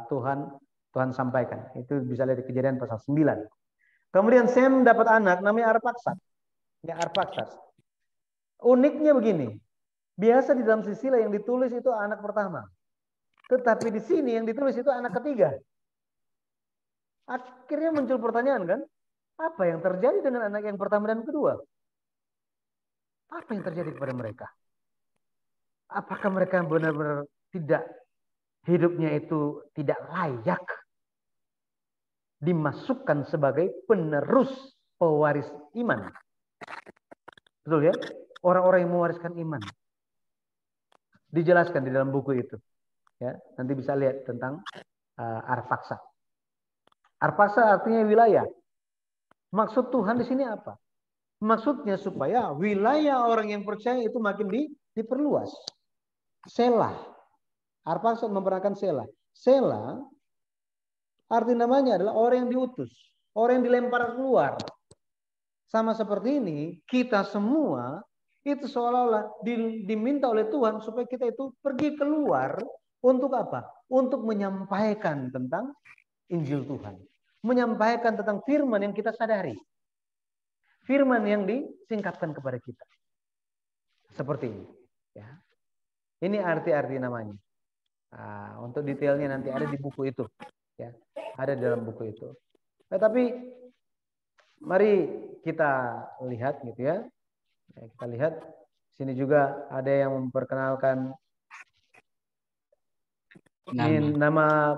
Tuhan sampaikan. Itu bisa lihat di Kejadian pasal 9. Kemudian Sem dapat anak namanya Arpaksad. Ya, Arpaksad. Uniknya begini. Biasa di dalam silsilah yang ditulis itu anak pertama. Tetapi di sini yang ditulis itu anak ketiga. Akhirnya muncul pertanyaan kan? Apa yang terjadi dengan anak yang pertama dan kedua? Apa yang terjadi kepada mereka? Apakah mereka benar-benar tidak, hidupnya itu tidak layak dimasukkan sebagai penerus pewaris iman? Betul ya? Orang-orang yang mewariskan iman. Dijelaskan di dalam buku itu. Ya, nanti bisa lihat tentang Arpaksa. Arpaksa artinya wilayah. Maksud Tuhan di sini apa? Maksudnya supaya wilayah orang yang percaya itu makin diperluas. Selah. Arpaksa memperankan Selah. Selah arti namanya adalah orang yang diutus. Orang yang dilempar keluar. Sama seperti ini, kita semua itu seolah-olah diminta oleh Tuhan supaya kita itu pergi keluar untuk apa? Untuk menyampaikan tentang Injil Tuhan. Menyampaikan tentang firman yang kita sadari. Firman yang disingkapkan kepada kita. Seperti ini. Ya. Ini arti-arti namanya. Nah, untuk detailnya nanti ada di buku itu. Ya. Ada di dalam buku itu. Tetapi mari kita lihat gitu ya. Kita lihat. Sini juga ada yang memperkenalkan nama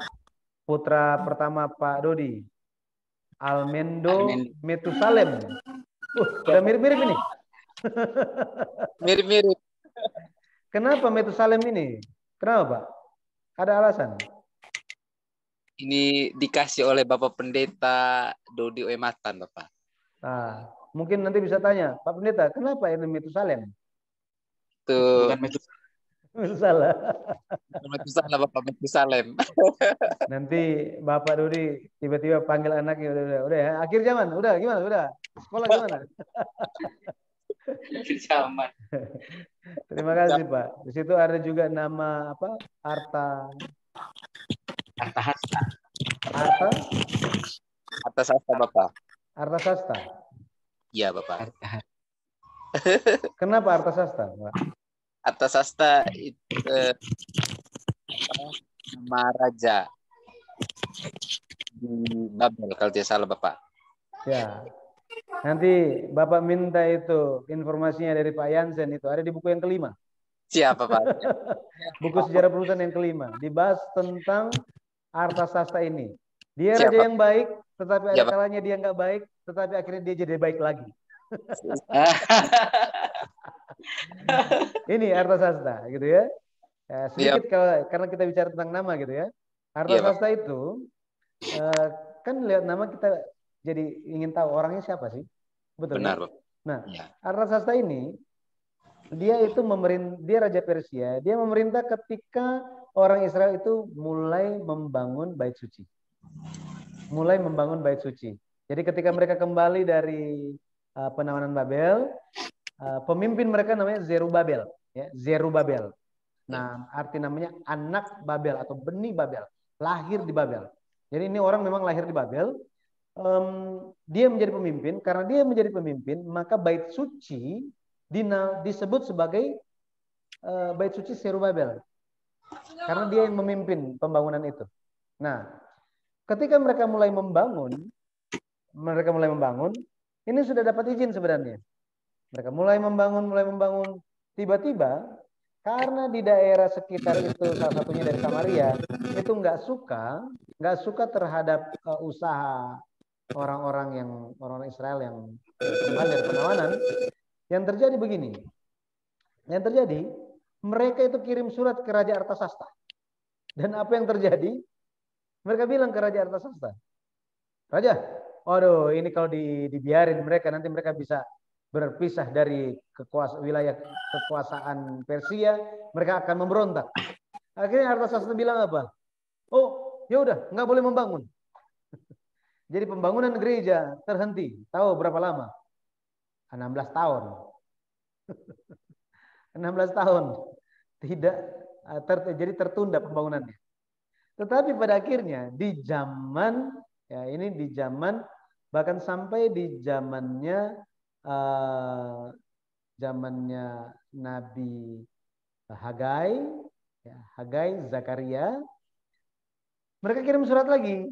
putra pertama Pak Dodi. Almendo Metusalem. Udah mirip-mirip ini. Mirip-mirip. Kenapa Metusalem ini? Kenapa, Pak? Ada alasan? Ini dikasih oleh Bapak Pendeta Dodi Oematan, Bapak. Nah, mungkin nanti bisa tanya, Pak Pendeta, kenapa ini Metusalem? Itu Salah. Metusalem, Bapak Metusalem. Nanti Bapak Dodi tiba-tiba panggil anaknya, udah ya, akhir zaman, udah gimana, udah sekolah gimana? Zaman. Terima kasih Pak. Di situ ada juga nama apa? Arta Hasta. Atas apa, Bapak? Arta Sasta. Iya, Bapak. Kenapa Arta Sasta, Pak? Arta Sasta itu nama raja di Babel kalau tidak salah, Bapak. Ya. Nanti Bapak minta itu informasinya dari Pak Yansen, itu ada di buku yang kelima. Siapa, Pak? Buku sejarah perusahaan yang kelima. Dibahas tentang Arta Sasta ini. Dia Siapa? raja yang baik, tetapi ada Ya, Pak. kalanya dia nggak baik, tetapi akhirnya dia jadi baik lagi. Ini Arta Sasta, gitu ya. Sedikit karena kita bicara tentang nama, gitu ya. Arta Sasta itu kan lihat nama kita jadi ingin tahu orangnya siapa sih, betul? Benar, ya? Bapak. Nah, Ya. Arta Sasta ini dia itu dia raja Persia. Dia memerintah ketika orang Israel itu mulai membangun bait suci. Jadi ketika mereka kembali dari penawanan Babel, pemimpin mereka namanya Zerubabel. Ya, Zerubabel. Nah, arti namanya anak Babel atau benih Babel, lahir di Babel. Jadi ini orang memang lahir di Babel. Dia menjadi pemimpin. Karena dia menjadi pemimpin, maka bait suci disebut sebagai bait suci Zerubabel. Karena dia yang memimpin pembangunan itu. Nah, ketika mereka mulai membangun, ini sudah dapat izin sebenarnya. Mereka mulai membangun. Tiba-tiba karena di daerah sekitar itu salah satunya dari Samaria itu nggak suka terhadap usaha orang-orang Israel yang kembali dari penawanan. Yang terjadi begini. Yang terjadi mereka itu kirim surat ke Raja Artasasta. Dan apa yang terjadi? Mereka bilang ke Raja Artasasta, Raja, waduh ini kalau dibiarin mereka nanti mereka bisa berpisah dari wilayah kekuasaan Persia, mereka akan memberontak. Akhirnya Artasasta bilang apa? Oh, ya udah, nggak boleh membangun. Jadi pembangunan gereja terhenti. Tahu berapa lama? 16 tahun. 16 tahun. Tidak jadi tertunda pembangunannya. Tetapi pada akhirnya di zaman bahkan sampai di zamannya Nabi Hagai, Zakaria, mereka kirim surat lagi.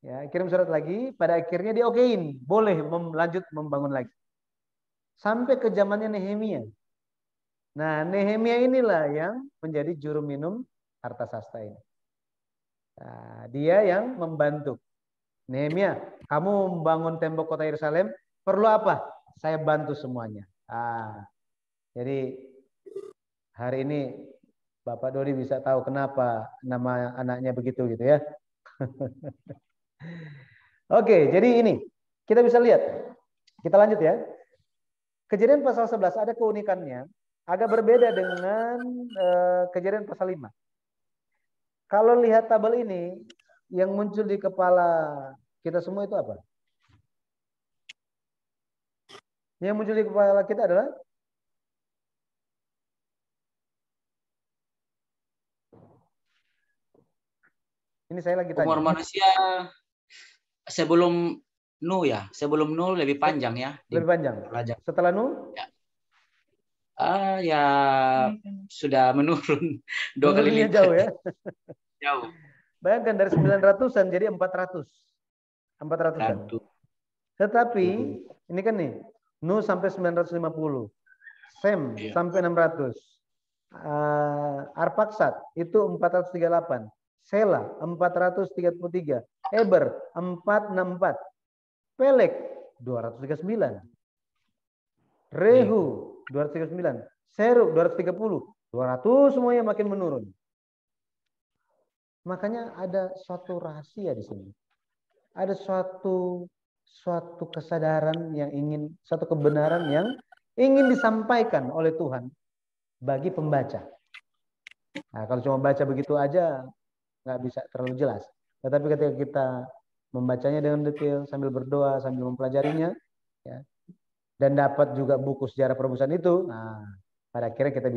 Ya, kirim surat lagi, pada akhirnya diokein, boleh lanjut membangun lagi. Sampai ke zamannya Nehemia. Nah, Nehemia inilah yang menjadi juru minum Artasasta ini. Nah, dia yang membantu. Nehemia, kamu membangun tembok kota Yerusalem, perlu apa? Saya bantu semuanya. Jadi hari ini Bapak Dodi bisa tahu kenapa nama anaknya begitu gitu ya. Oke, jadi ini kita bisa lihat. Kita lanjut ya. Kejadian pasal 11 ada keunikannya, agak berbeda dengan Kejadian pasal 5. Kalau lihat tabel ini, yang muncul di kepala kita semua itu apa? Yang muncul di kepala kita adalah ini saya lagi tanya. Umur manusia sebelum Nuh ya, sebelum Nuh lebih panjang ya. Lebih panjang. Setelah Nuh? Ya sudah menurun 2 kali lipat. Jauh ya. Jauh. Bayangkan dari 900-an jadi 400. 400-an. Tetapi ini kan nih, Nuh sampai 950. Sem sampai 600. Arpaksad itu 438. Sela 433. Eber 464. Pelek 239. Rehu 239. Seruk 230. 200 semuanya makin menurun. Makanya ada suatu rahasia di sini. Ada suatu kesadaran suatu kebenaran yang ingin disampaikan oleh Tuhan bagi pembaca. Nah, kalau cuma baca begitu aja nggak bisa terlalu jelas. Tetapi ketika kita membacanya dengan detail sambil berdoa, sambil mempelajarinya, ya, dan dapat juga buku sejarah perebusan itu, nah pada akhirnya kita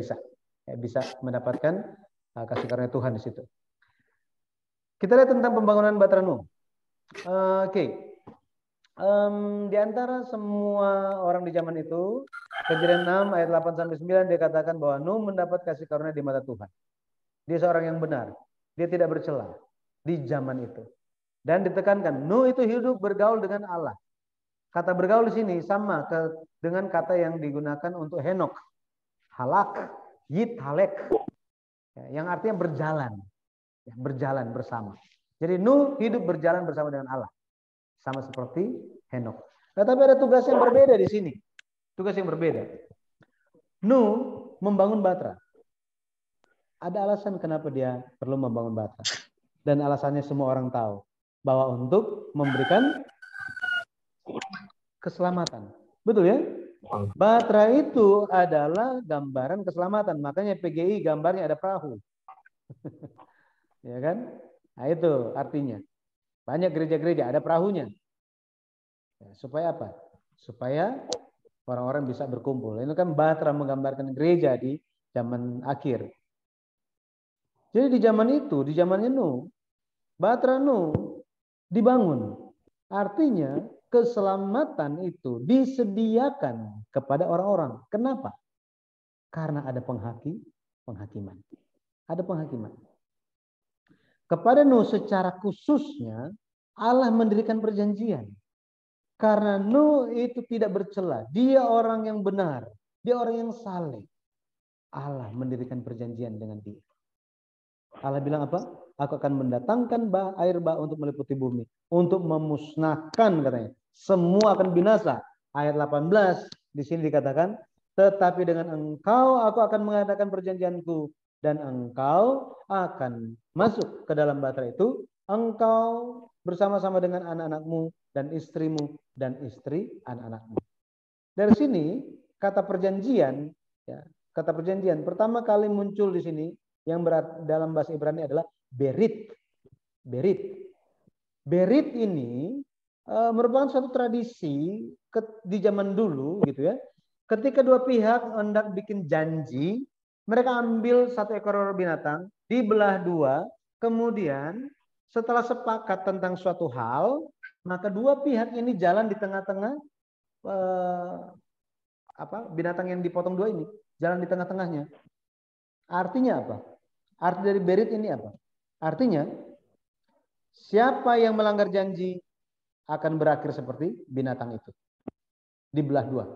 bisa mendapatkan kasih karunia Tuhan di situ. Kita lihat tentang pembangunan Batra Nuh. Di antara semua orang di zaman itu, Kejadian 6 ayat 8 sampai 9 dia katakan bahwa Nuh mendapat kasih karunia di mata Tuhan. Dia seorang yang benar. Dia tidak bercela di zaman itu. Dan ditekankan, Nuh itu hidup bergaul dengan Allah. Kata bergaul di sini sama dengan kata yang digunakan untuk Henok. Halak, yit halek. Yang artinya berjalan. Berjalan bersama. Jadi Nuh hidup berjalan bersama dengan Allah. Sama seperti Henok. Tetapi ada tugas yang berbeda di sini. Tugas yang berbeda. Nuh membangun Batra. Ada alasan kenapa dia perlu membangun Batra. Dan alasannya semua orang tahu. Bahwa untuk memberikan keselamatan. Betul ya? Batra itu adalah gambaran keselamatan. Makanya PGI gambarnya ada perahu. Ya kan? Nah itu artinya. Banyak gereja-gereja ada perahunya. Ya, supaya apa? Supaya Orang-orang bisa berkumpul. Ini kan Batra menggambarkan gereja di zaman akhir. Jadi di zaman itu, di zamannya Nuh, Batra Nuh dibangun. Artinya keselamatan itu disediakan kepada orang-orang. Kenapa? Karena ada penghakiman. Ada penghakiman. Kepada Nuh secara khususnya Allah mendirikan perjanjian. Karena Nuh itu tidak bercela. Dia orang yang benar. Dia orang yang saleh. Allah mendirikan perjanjian dengan dia. Allah bilang apa? Aku akan mendatangkan air bah untuk meliputi bumi. Untuk memusnahkan katanya. Semua akan binasa. Ayat 18 di sini dikatakan. Tetapi dengan engkau aku akan mengadakan perjanjianku. Dan engkau akan masuk ke dalam Batra itu. Engkau bersama-sama dengan anak-anakmu dan istrimu dan istri anak-anakmu. Dari sini kata perjanjian, ya, kata perjanjian pertama kali muncul di sini yang dalam bahasa Ibrani adalah berit. Berit. Berit ini merupakan suatu tradisi di zaman dulu gitu ya. Ketika dua pihak hendak bikin janji, mereka ambil satu ekor binatang, dibelah dua, kemudian setelah sepakat tentang suatu hal, maka dua pihak ini jalan di tengah-tengah binatang yang dipotong dua ini, jalan di tengah-tengahnya. Artinya apa? Arti dari berit ini apa? Artinya siapa yang melanggar janji akan berakhir seperti binatang itu, dibelah dua.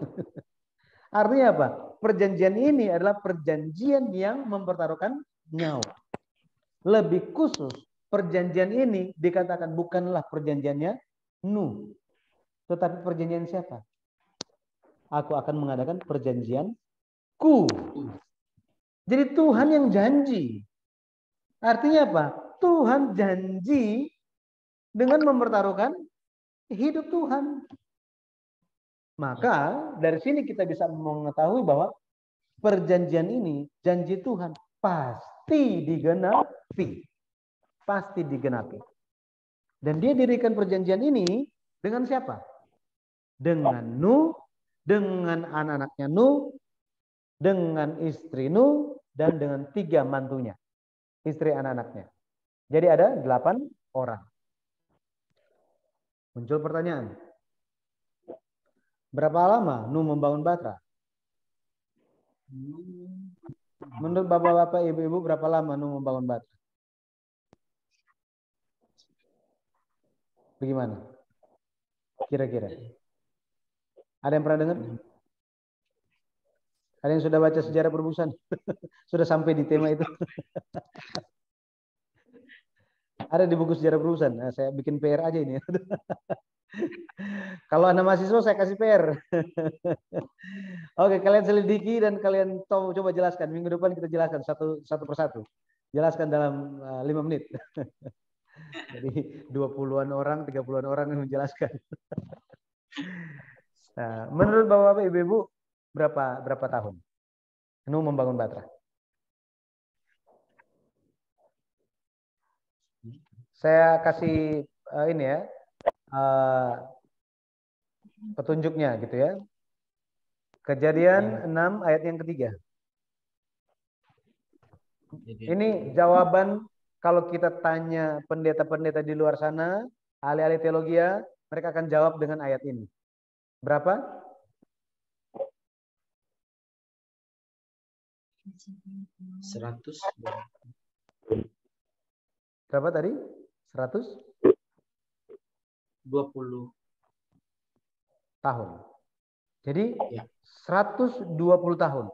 Artinya apa? Perjanjian ini adalah perjanjian yang mempertaruhkan nyawa. Lebih khusus, perjanjian ini dikatakan bukanlah perjanjiannya Nuh. Tetapi perjanjian siapa? Aku akan mengadakan perjanjianku. Jadi Tuhan yang janji. Artinya apa? Tuhan janji dengan mempertaruhkan hidup Tuhan. Maka dari sini kita bisa mengetahui bahwa perjanjian ini, janji Tuhan pasti digenapi. Pasti digenapi. Dan dia dirikan perjanjian ini dengan siapa? Dengan Nuh, dengan anak-anaknya Nuh, dengan istri Nuh, dan dengan 3 mantunya. Istri anak-anaknya. Jadi ada 8 orang. Muncul pertanyaan. Berapa lama Nuh membangun Batra? Menurut bapak-bapak, ibu-ibu, berapa lama Nuh membangun Batra? Bagaimana? Kira-kira. Ada yang pernah dengar? Ada yang sudah baca sejarah perebusan? Sudah sampai di tema itu? Ada di buku sejarah perebusan. Nah, saya bikin PR aja ini. Kalau Anda mahasiswa, saya kasih PR. Oke, kalian selidiki dan kalian coba jelaskan. Minggu depan kita jelaskan satu persatu. Jelaskan dalam 5 menit. Jadi 20-an orang, 30-an orang yang menjelaskan. Nah, menurut bapak-bapak, ibu-ibu, berapa tahun Nuh membangun Batra? Saya kasih ini ya, petunjuknya gitu ya. Kejadian 6 ayat yang ketiga. Ini jawaban kalau kita tanya pendeta-pendeta di luar sana, ahli-ahli teologi, mereka akan jawab dengan ayat ini. Berapa? 100. Berapa tadi? 20 tahun. Jadi ya. 120 tahun.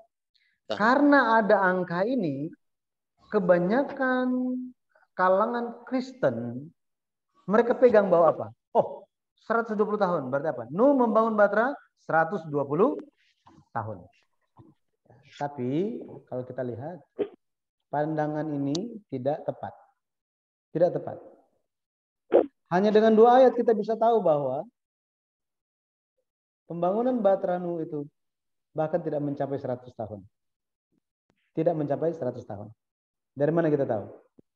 Karena ada angka ini, kebanyakan kalangan Kristen mereka pegang bahwa apa? Oh, 120 tahun. Berarti apa? Nuh membangun Batra 120 tahun. Tapi kalau kita lihat, pandangan ini tidak tepat. Tidak tepat. Hanya dengan 2 ayat kita bisa tahu bahwa pembangunan Batra Nuh itu bahkan tidak mencapai 100 tahun. Tidak mencapai 100 tahun. Dari mana kita tahu?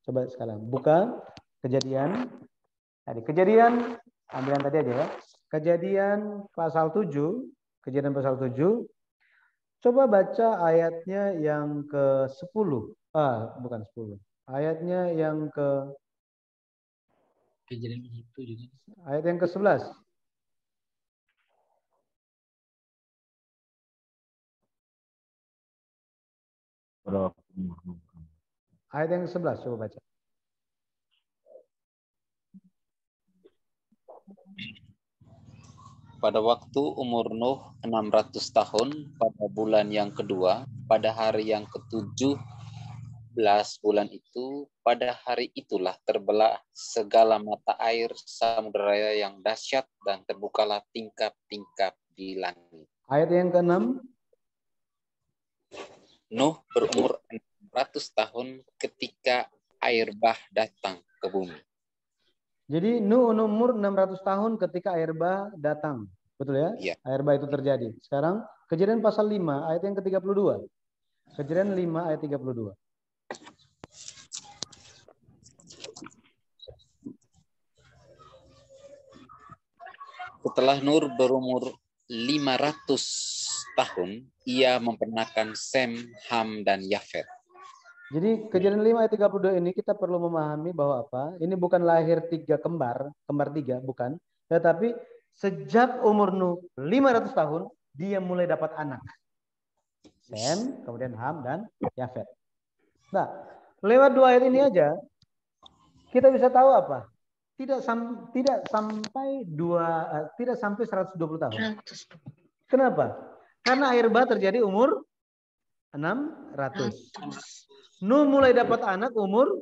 Coba sekalian buka Kejadian. Tadi Kejadian, ambilan tadi aja ya. Kejadian pasal 7 Kejadian pasal 7. Coba baca ayatnya yang ke-10. Bukan 10. Ayatnya yang Kejadian itu juga. ayat yang ke-11. Ayat yang ke-11 coba baca. Pada waktu umur Nuh 600 tahun, pada bulan yang kedua, pada hari yang ke-17 bulan itu, pada hari itulah terbelah segala mata air samudera yang dahsyat dan terbukalah tingkap-tingkap di langit. Ayat yang ke-6. Nuh berumur 600 tahun ketika air bah datang ke bumi. Jadi Nuh umur 600 tahun ketika air bah datang. Betul ya? Iya. Air bah itu terjadi. Sekarang Kejadian pasal 5 ayat yang ke-32. Kejadian 5 ayat 32. Setelah Nur berumur 500 tahun, ia memperanakan Sem, Ham, dan Yafet. Jadi Kejadian 5 ayat 32 ini kita perlu memahami bahwa apa? Ini bukan lahir kembar 3, bukan. Tetapi sejak umur Nuh 500 tahun, dia mulai dapat anak. Sem, kemudian Ham, dan Yafet. Nah, lewat 2 ayat ini aja, kita bisa tahu apa? Tidak sampai 120 tahun. Kenapa? Karena air bah terjadi umur 600. Nuh mulai dapat anak umur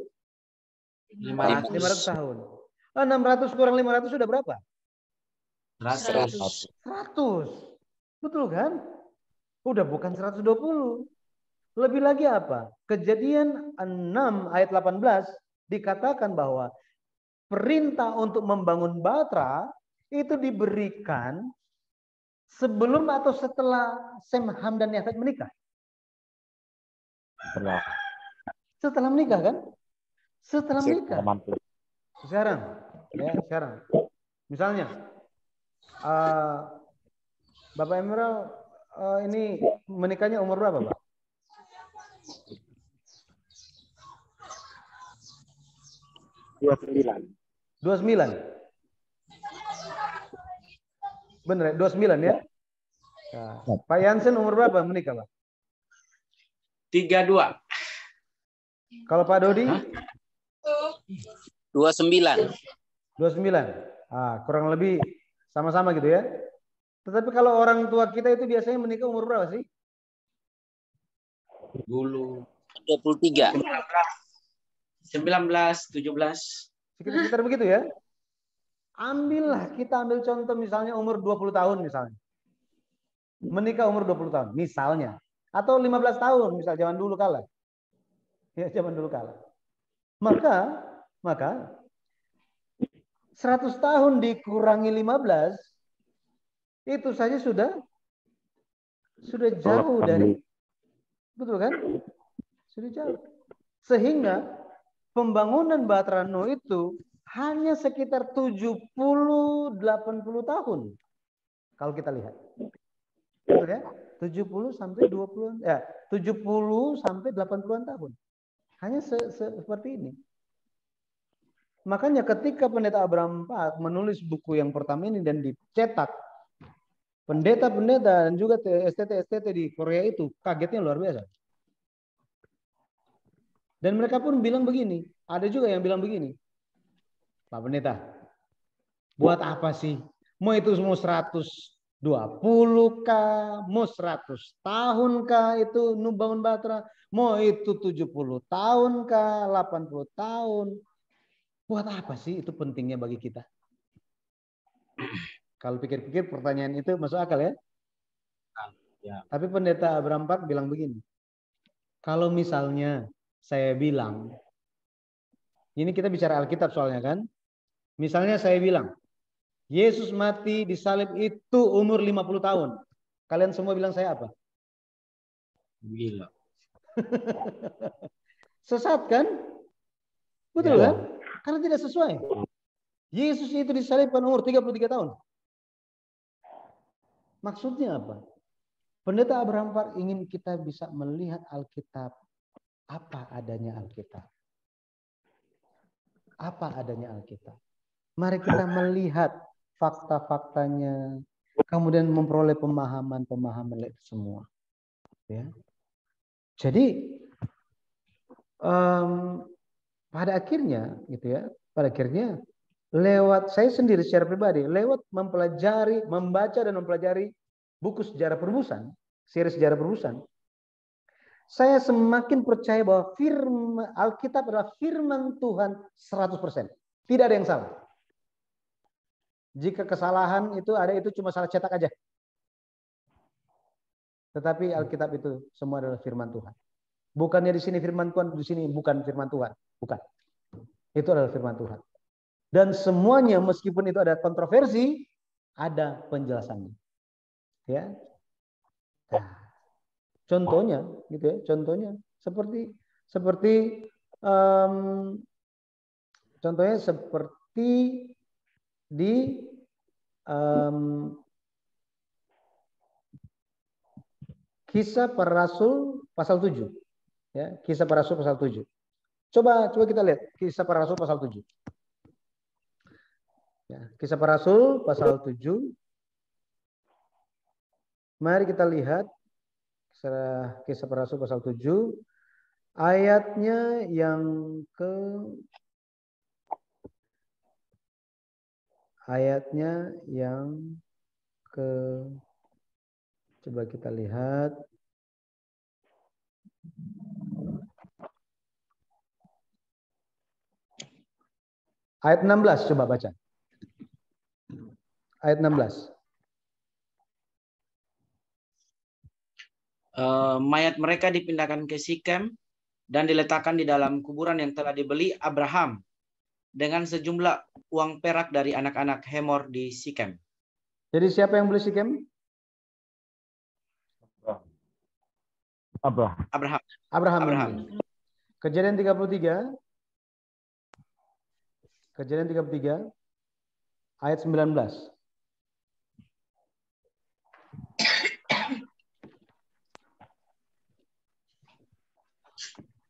500 tahun. 600 kurang 500 sudah berapa? 100. 100. Betul kan? Udah bukan 120. Lebih lagi apa? Kejadian 6 ayat 18 dikatakan bahwa perintah untuk membangun Batra itu diberikan sebelum atau setelah Sem, Ham, dan Yafet menikah? Setelah menikah kan? Setelah menikah. Sekarang, ya sekarang. Misalnya, Bapak Emerald ini menikahnya umur berapa, Pak? 29. Bener ya? 29 ya? Nah, Pak Yansen umur berapa menikah, Pak? 32. Kalau Pak Dodi? 29. 29. Kurang lebih sama-sama gitu ya. Tetapi kalau orang tua kita itu biasanya menikah umur berapa sih? Dulu 23. 19, 17. Sekitar begitu ya. Kita ambil contoh misalnya umur 20 tahun misalnya. Menikah umur 20 tahun misalnya. Atau 15 tahun misal zaman dulu kala. Ya, zaman dulu kala. Maka 100 tahun dikurangi 15 itu saja sudah jauh dari, betul kan? Sudah jauh. Sehingga pembangunan Batra Nuh itu hanya sekitar 70-80 tahun. Kalau kita lihat. Betul ya? 70 sampai 20 70 sampai 80-an tahun. Hanya seperti ini. Makanya ketika Pendeta Abraham Park menulis buku yang pertama ini dan dicetak, pendeta-pendeta dan juga STT di Korea itu kagetnya luar biasa. Dan mereka pun bilang begini, ada juga yang bilang begini, Pak Pendeta, buat apa sih? Mau itu semua 120 kah? Mau 100 tahun kah itu bangun Batra? Mau itu 70 tahun kah? 80 tahun? Buat apa sih itu pentingnya bagi kita? Kalau pikir-pikir pertanyaan itu masuk akal ya? Ya. Tapi Pendeta Abraham Park bilang begini, kalau misalnya saya bilang, ini kita bicara Alkitab soalnya kan, misalnya saya bilang, Yesus mati di salib itu umur 50 tahun. Kalian semua bilang saya apa? Gila. Sesat kan? Betul kan? Karena tidak sesuai. Yesus itu disalibkan umur 33 tahun. Maksudnya apa? Pendeta Abraham Farr ingin kita bisa melihat Alkitab apa adanya Alkitab. Apa adanya Alkitab. Mari kita melihat fakta-faktanya, kemudian memperoleh pemahaman-pemahaman itu semua. Ya. Jadi pada akhirnya, gitu ya, pada akhirnya lewat saya sendiri secara pribadi, lewat mempelajari, membaca dan mempelajari buku sejarah perubusan, seri sejarah perubusan, saya semakin percaya bahwa firman Alkitab adalah firman Tuhan 100%. Tidak ada yang salah. Jika kesalahan itu ada, itu cuma salah cetak aja. Tetapi Alkitab itu semua adalah firman Tuhan. Bukannya di sini firman Tuhan, di sini bukan firman Tuhan. Bukan. Itu adalah firman Tuhan. Dan semuanya meskipun itu ada kontroversi, ada penjelasannya. Ya. Nah, contohnya gitu ya, contohnya seperti contohnya seperti di Kisah Para Rasul pasal 7. Ya, Kisah Para Rasul pasal 7. Coba kita lihat Kisah Para Rasul pasal 7. Ya, Kisah Para Rasul pasal 7. Mari kita lihat Kisah Para Rasul pasal 7. Ayatnya yang coba kita lihat. Ayat 16 coba baca. Ayat 16. Mayat mereka dipindahkan ke Sikem dan diletakkan di dalam kuburan yang telah dibeli Abraham dengan sejumlah uang perak dari anak-anak Hemor di Sikem. Jadi siapa yang beli Sikem? Abraham. Kejadian 33 ayat 19.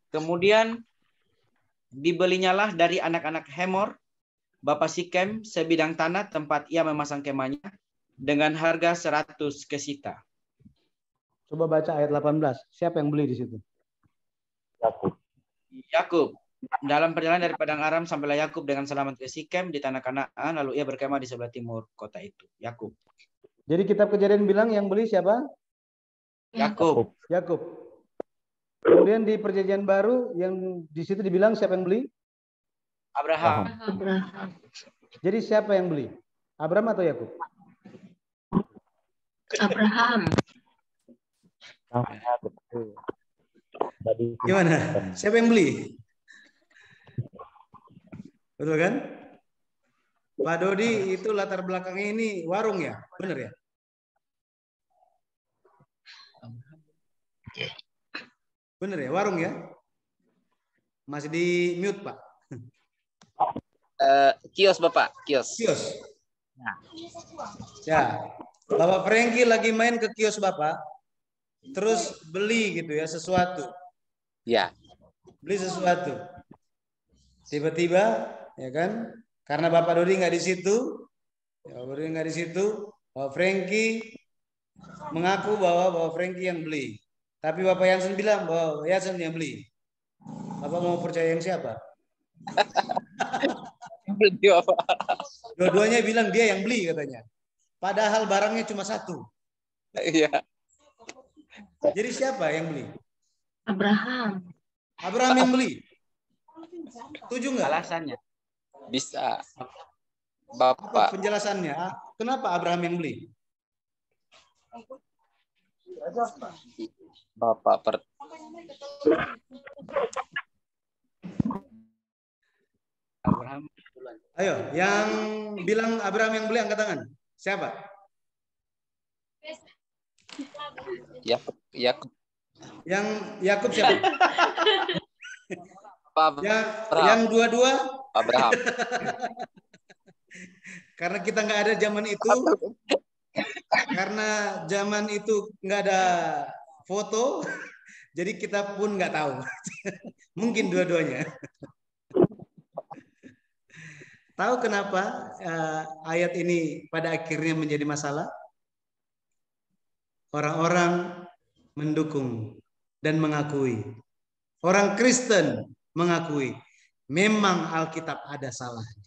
Kemudian dibelinyalah dari anak-anak Hemor, Bapak Sikem, sebidang tanah tempat ia memasang kemahnya dengan harga 100 kesita. Coba baca ayat 18. Siapa yang beli di situ? Yakub. Dalam perjalanan dari Padang Aram sampailah Yakub dengan selamat ke Sikem di tanah Kanaan, lalu ia berkemah di sebelah timur kota itu. Yakub. Jadi kitab Kejadian bilang yang beli siapa? Yakub. Kemudian di Perjanjian Baru yang di situ dibilang siapa yang beli? Abraham. Jadi siapa yang beli? Abraham atau Yakub? Abraham. Gimana? Siapa yang beli? Betul kan? Pak Dodi itu latar belakangnya ini warung ya? Benar ya? Benar ya? Warung ya? Masih di mute Pak. Kios Bapak, kios. Ya, Bapak Franky lagi main ke kios Bapak, terus beli gitu ya sesuatu. Ya. Beli sesuatu. Tiba-tiba, ya kan? Karena Bapak Dodi nggak di situ, Bapak Franky mengaku bahwa Bapak Franky yang beli. Tapi Bapak Yansen bilang bahwa Yansen yang beli. Bapak mau percaya yang siapa? Dua-duanya bilang dia yang beli katanya. Padahal barangnya cuma satu. Iya. Jadi siapa yang beli? Abraham yang beli. Setuju nggak? Alasannya. Bisa. Apa Bapak. penjelasannya? Kenapa Abraham yang beli? Bapak Abraham. Ayo, yang bilang Abraham yang beli angkat tangan. Siapa? Yakub. Yang Yakub siapa? Yang dua-dua? Abraham. Karena kita nggak ada zaman itu, Karena zaman itu nggak ada foto, jadi kita pun nggak tahu. Mungkin dua-duanya. Tahu kenapa ayat ini pada akhirnya menjadi masalah? Orang-orang mendukung dan mengakui. Orang Kristen mengakui memang Alkitab ada salahnya.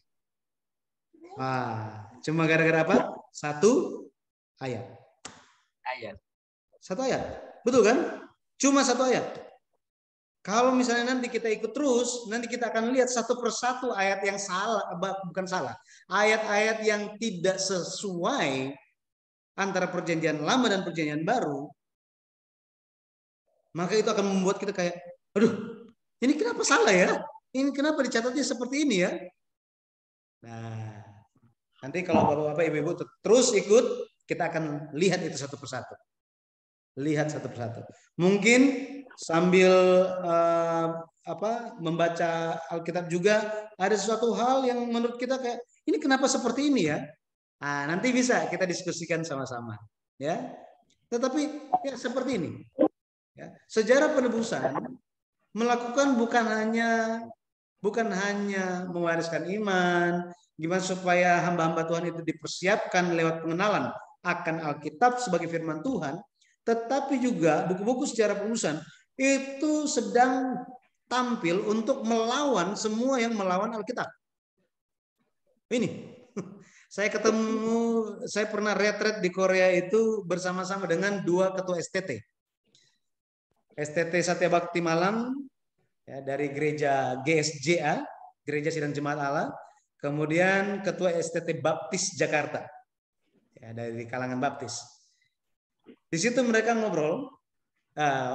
Cuma gara-gara apa? Satu ayat. Satu ayat. Betul kan? Cuma satu ayat. Kalau misalnya nanti kita ikut terus, nanti kita akan lihat satu persatu ayat yang salah, bukan salah. Ayat-ayat yang tidak sesuai antara perjanjian lama dan perjanjian baru. Maka itu akan membuat kita kayak, aduh, ini kenapa salah ya? Ini kenapa dicatatnya seperti ini ya? Nah, nanti kalau bapak-bapak, ibu-ibu terus ikut, kita akan lihat itu satu persatu. Lihat satu persatu. Mungkin sambil membaca Alkitab juga ada sesuatu hal yang menurut kita kayak, ini kenapa seperti ini ya? Nah, nanti bisa kita diskusikan sama-sama, ya. Tetapi ya seperti ini. Ya, sejarah penebusan melakukan bukan hanya mewariskan iman, gimana supaya hamba-hamba Tuhan itu dipersiapkan lewat pengenalan akan Alkitab sebagai firman Tuhan, tetapi juga buku-buku sejarah penebusan itu sedang tampil untuk melawan semua yang melawan Alkitab. Ini, saya pernah retret di Korea itu bersama-sama dengan dua ketua STT. STT Satya Bakti Malang ya, dari gereja GSJA, Gereja Sidang Jemaat Allah, kemudian ketua STT Baptis Jakarta ya, dari kalangan Baptis. Di situ mereka ngobrol,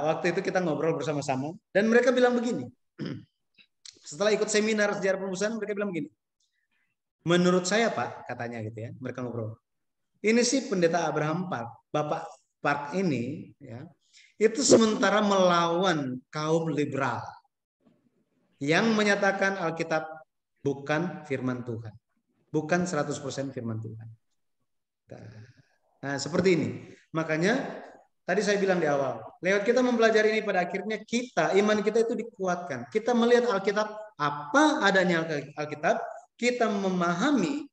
waktu itu kita ngobrol bersama-sama, dan mereka bilang begini, setelah ikut seminar sejarah penebusan, mereka bilang begini, menurut saya Pak, katanya gitu ya, mereka ngobrol, ini sih pendeta Abraham Bapak Park ini ya, itu sementara melawan kaum liberal yang menyatakan Alkitab bukan firman Tuhan. Bukan 100% firman Tuhan. Nah, seperti ini. Makanya tadi saya bilang di awal, lewat kita mempelajari ini pada akhirnya iman kita itu dikuatkan. Kita melihat Alkitab, apa adanya Alkitab, kita memahami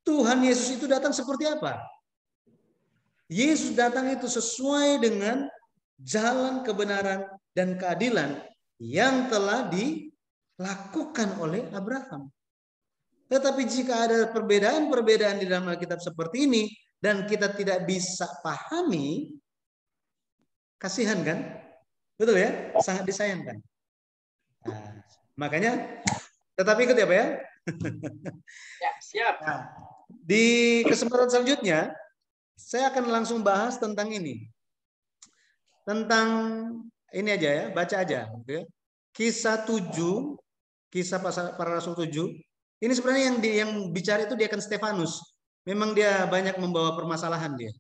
Tuhan Yesus itu datang seperti apa. Yesus datang itu sesuai dengan jalan kebenaran dan keadilan yang telah dilakukan oleh Abraham. Tetapi jika ada perbedaan-perbedaan di dalam Alkitab seperti ini dan kita tidak bisa pahami, kasihan kan? Betul ya? Sangat disayangkan. Nah, makanya tetap ikut ya Pak ya? Ya, siap. Nah, di kesempatan selanjutnya saya akan langsung bahas tentang ini. Tentang ini aja ya, baca aja. Kisah 7, kisah para rasul 7. Ini sebenarnya yang bicara itu dia kan Stefanus. Memang dia banyak membawa permasalahan dia.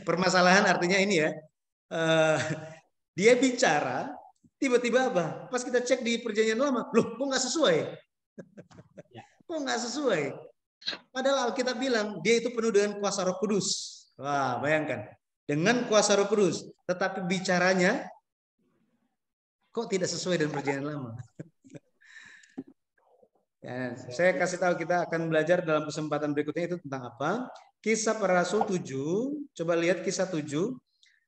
Permasalahan artinya ini ya. Dia bicara, tiba-tiba apa? Pas kita cek di perjanjian lama, loh kok nggak sesuai? Kok nggak sesuai? Padahal Alkitab bilang dia itu penuh dengan kuasa Roh Kudus. Wah, bayangkan. Dengan kuasa Roh Kudus, tetapi bicaranya kok tidak sesuai dengan perjanjian lama. Ya, saya kasih tahu kita akan belajar dalam kesempatan berikutnya itu tentang apa? Kisah Para Rasul 7. Coba lihat kisah 7.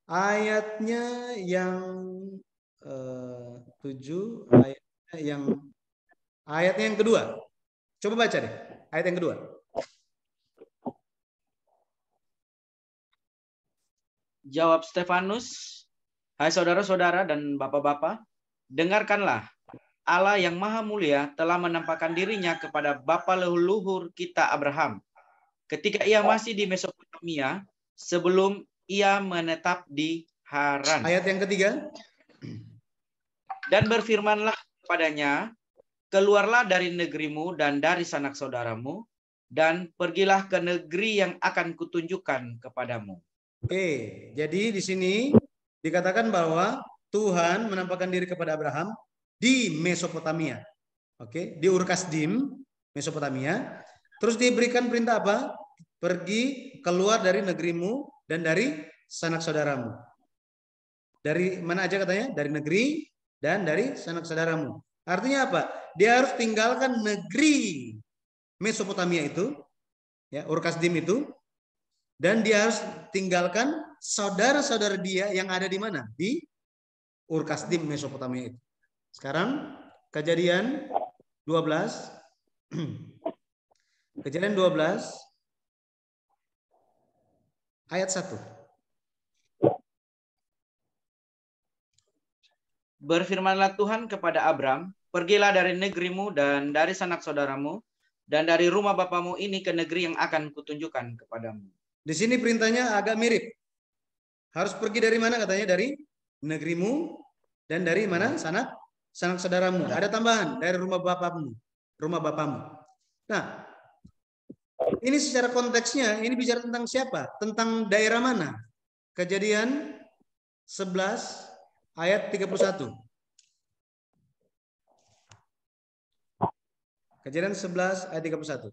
Ayatnya yang 7, ayatnya yang kedua. Coba baca deh, ayat yang kedua. Jawab Stefanus, hai saudara-saudara dan bapak-bapak, dengarkanlah, Allah yang maha mulia telah menampakkan dirinya kepada bapa leluhur kita Abraham, ketika ia masih di Mesopotamia, sebelum ia menetap di Haran. Ayat yang ketiga. Dan berfirmanlah kepadanya, keluarlah dari negerimu dan dari sanak saudaramu, dan pergilah ke negeri yang akan kutunjukkan kepadamu. Jadi di sini dikatakan bahwa Tuhan menampakkan diri kepada Abraham di Mesopotamia. Di Ur Kasdim, Mesopotamia. Terus diberikan perintah apa? pergi keluar dari negerimu dan dari sanak saudaramu. Dari mana aja katanya? Dari negeri dan dari sanak saudaramu. Artinya apa? Dia harus tinggalkan negeri Mesopotamia itu, ya, Ur-Kasdim itu, dan dia harus tinggalkan saudara-saudara dia yang ada di mana? Di Ur-Kasdim Mesopotamia itu. Sekarang Kejadian 12 Kejadian 12 ayat 1. Berfirmanlah Tuhan kepada Abram, pergilah dari negerimu dan dari sanak saudaramu dan dari rumah bapamu ini ke negeri yang akan kutunjukkan kepadamu. Di sini perintahnya agak mirip. Harus pergi dari mana katanya? Dari negerimu dan dari mana? Sanak saudaramu. Ada tambahan dari rumah bapamu. Nah, ini secara konteksnya ini bicara tentang siapa? Tentang daerah mana? Kejadian 11 ayat 31. Kejadian 11 ayat 31.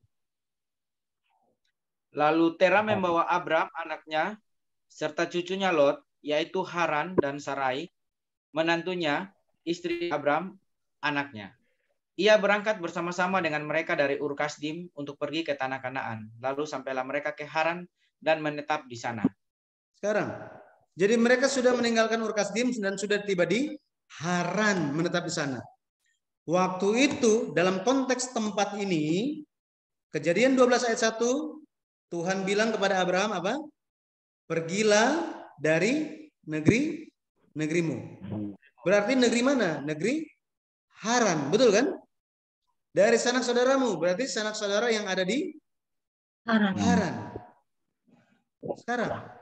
Lalu Tera membawa Abram anaknya serta cucunya Lot, yaitu Haran dan Sarai, menantunya, istri Abram, anaknya. Ia berangkat bersama-sama dengan mereka dari Ur-Kasdim untuk pergi ke tanah Kanaan. Lalu sampailah mereka ke Haran dan menetap di sana. Sekarang, jadi mereka sudah meninggalkan Ur-Kasdim dan sudah tiba di Haran, menetap di sana. Waktu itu dalam konteks tempat ini, Kejadian 12 ayat 1, Tuhan bilang kepada Abraham apa? Pergilah dari negerimu. Berarti negeri mana? Negeri Haran, betul kan? Dari sanak saudaramu, berarti sanak saudara yang ada di Haran. Sekarang,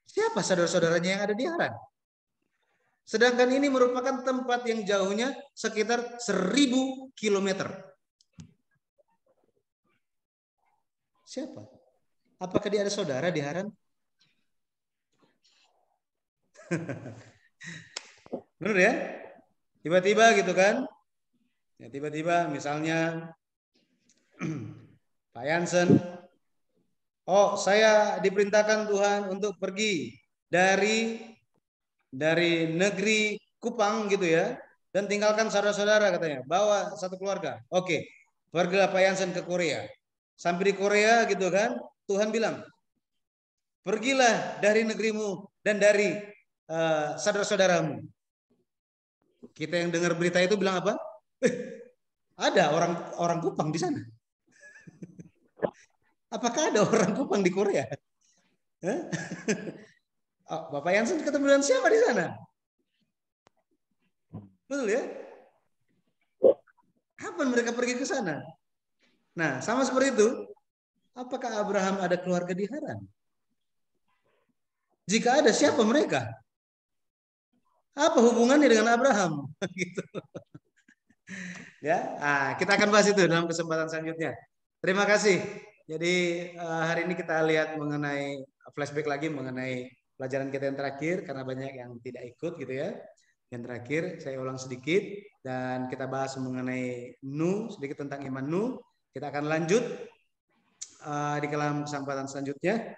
siapa saudara-saudaranya yang ada di Haran? Sedangkan ini merupakan tempat yang jauhnya sekitar 1000 kilometer. Siapa? Apakah dia ada saudara di Haran? Benar ya? Tiba-tiba gitu kan? Ya, tiba-tiba misalnya Pak Jansen, oh saya diperintahkan Tuhan untuk pergi dari negeri Kupang gitu ya, dan tinggalkan saudara-saudara katanya, bawa satu keluarga. Oke, pergilah Pak Jansen ke Korea. Sampai di Korea gitu kan, Tuhan bilang, pergilah dari negerimu dan dari saudara-saudaramu. Kita yang dengar berita itu bilang apa? Ada orang Kupang di sana. Apakah ada orang Kupang di Korea? Oh, Bapak Jansen ketemu dengan siapa di sana? Betul ya? Kapan mereka pergi ke sana? Nah, sama seperti itu. Apakah Abraham ada keluarga di Haran? Jika ada, siapa mereka? Apa hubungannya dengan Abraham? Gitu. Ya, kita akan bahas itu dalam kesempatan selanjutnya. Terima kasih. Jadi hari ini kita lihat mengenai flashback lagi mengenai pelajaran kita yang terakhir karena banyak yang tidak ikut gitu ya. Yang terakhir saya ulang sedikit dan kita bahas mengenai Nuh, sedikit tentang iman Nuh. Kita akan lanjut di dalam kesempatan selanjutnya.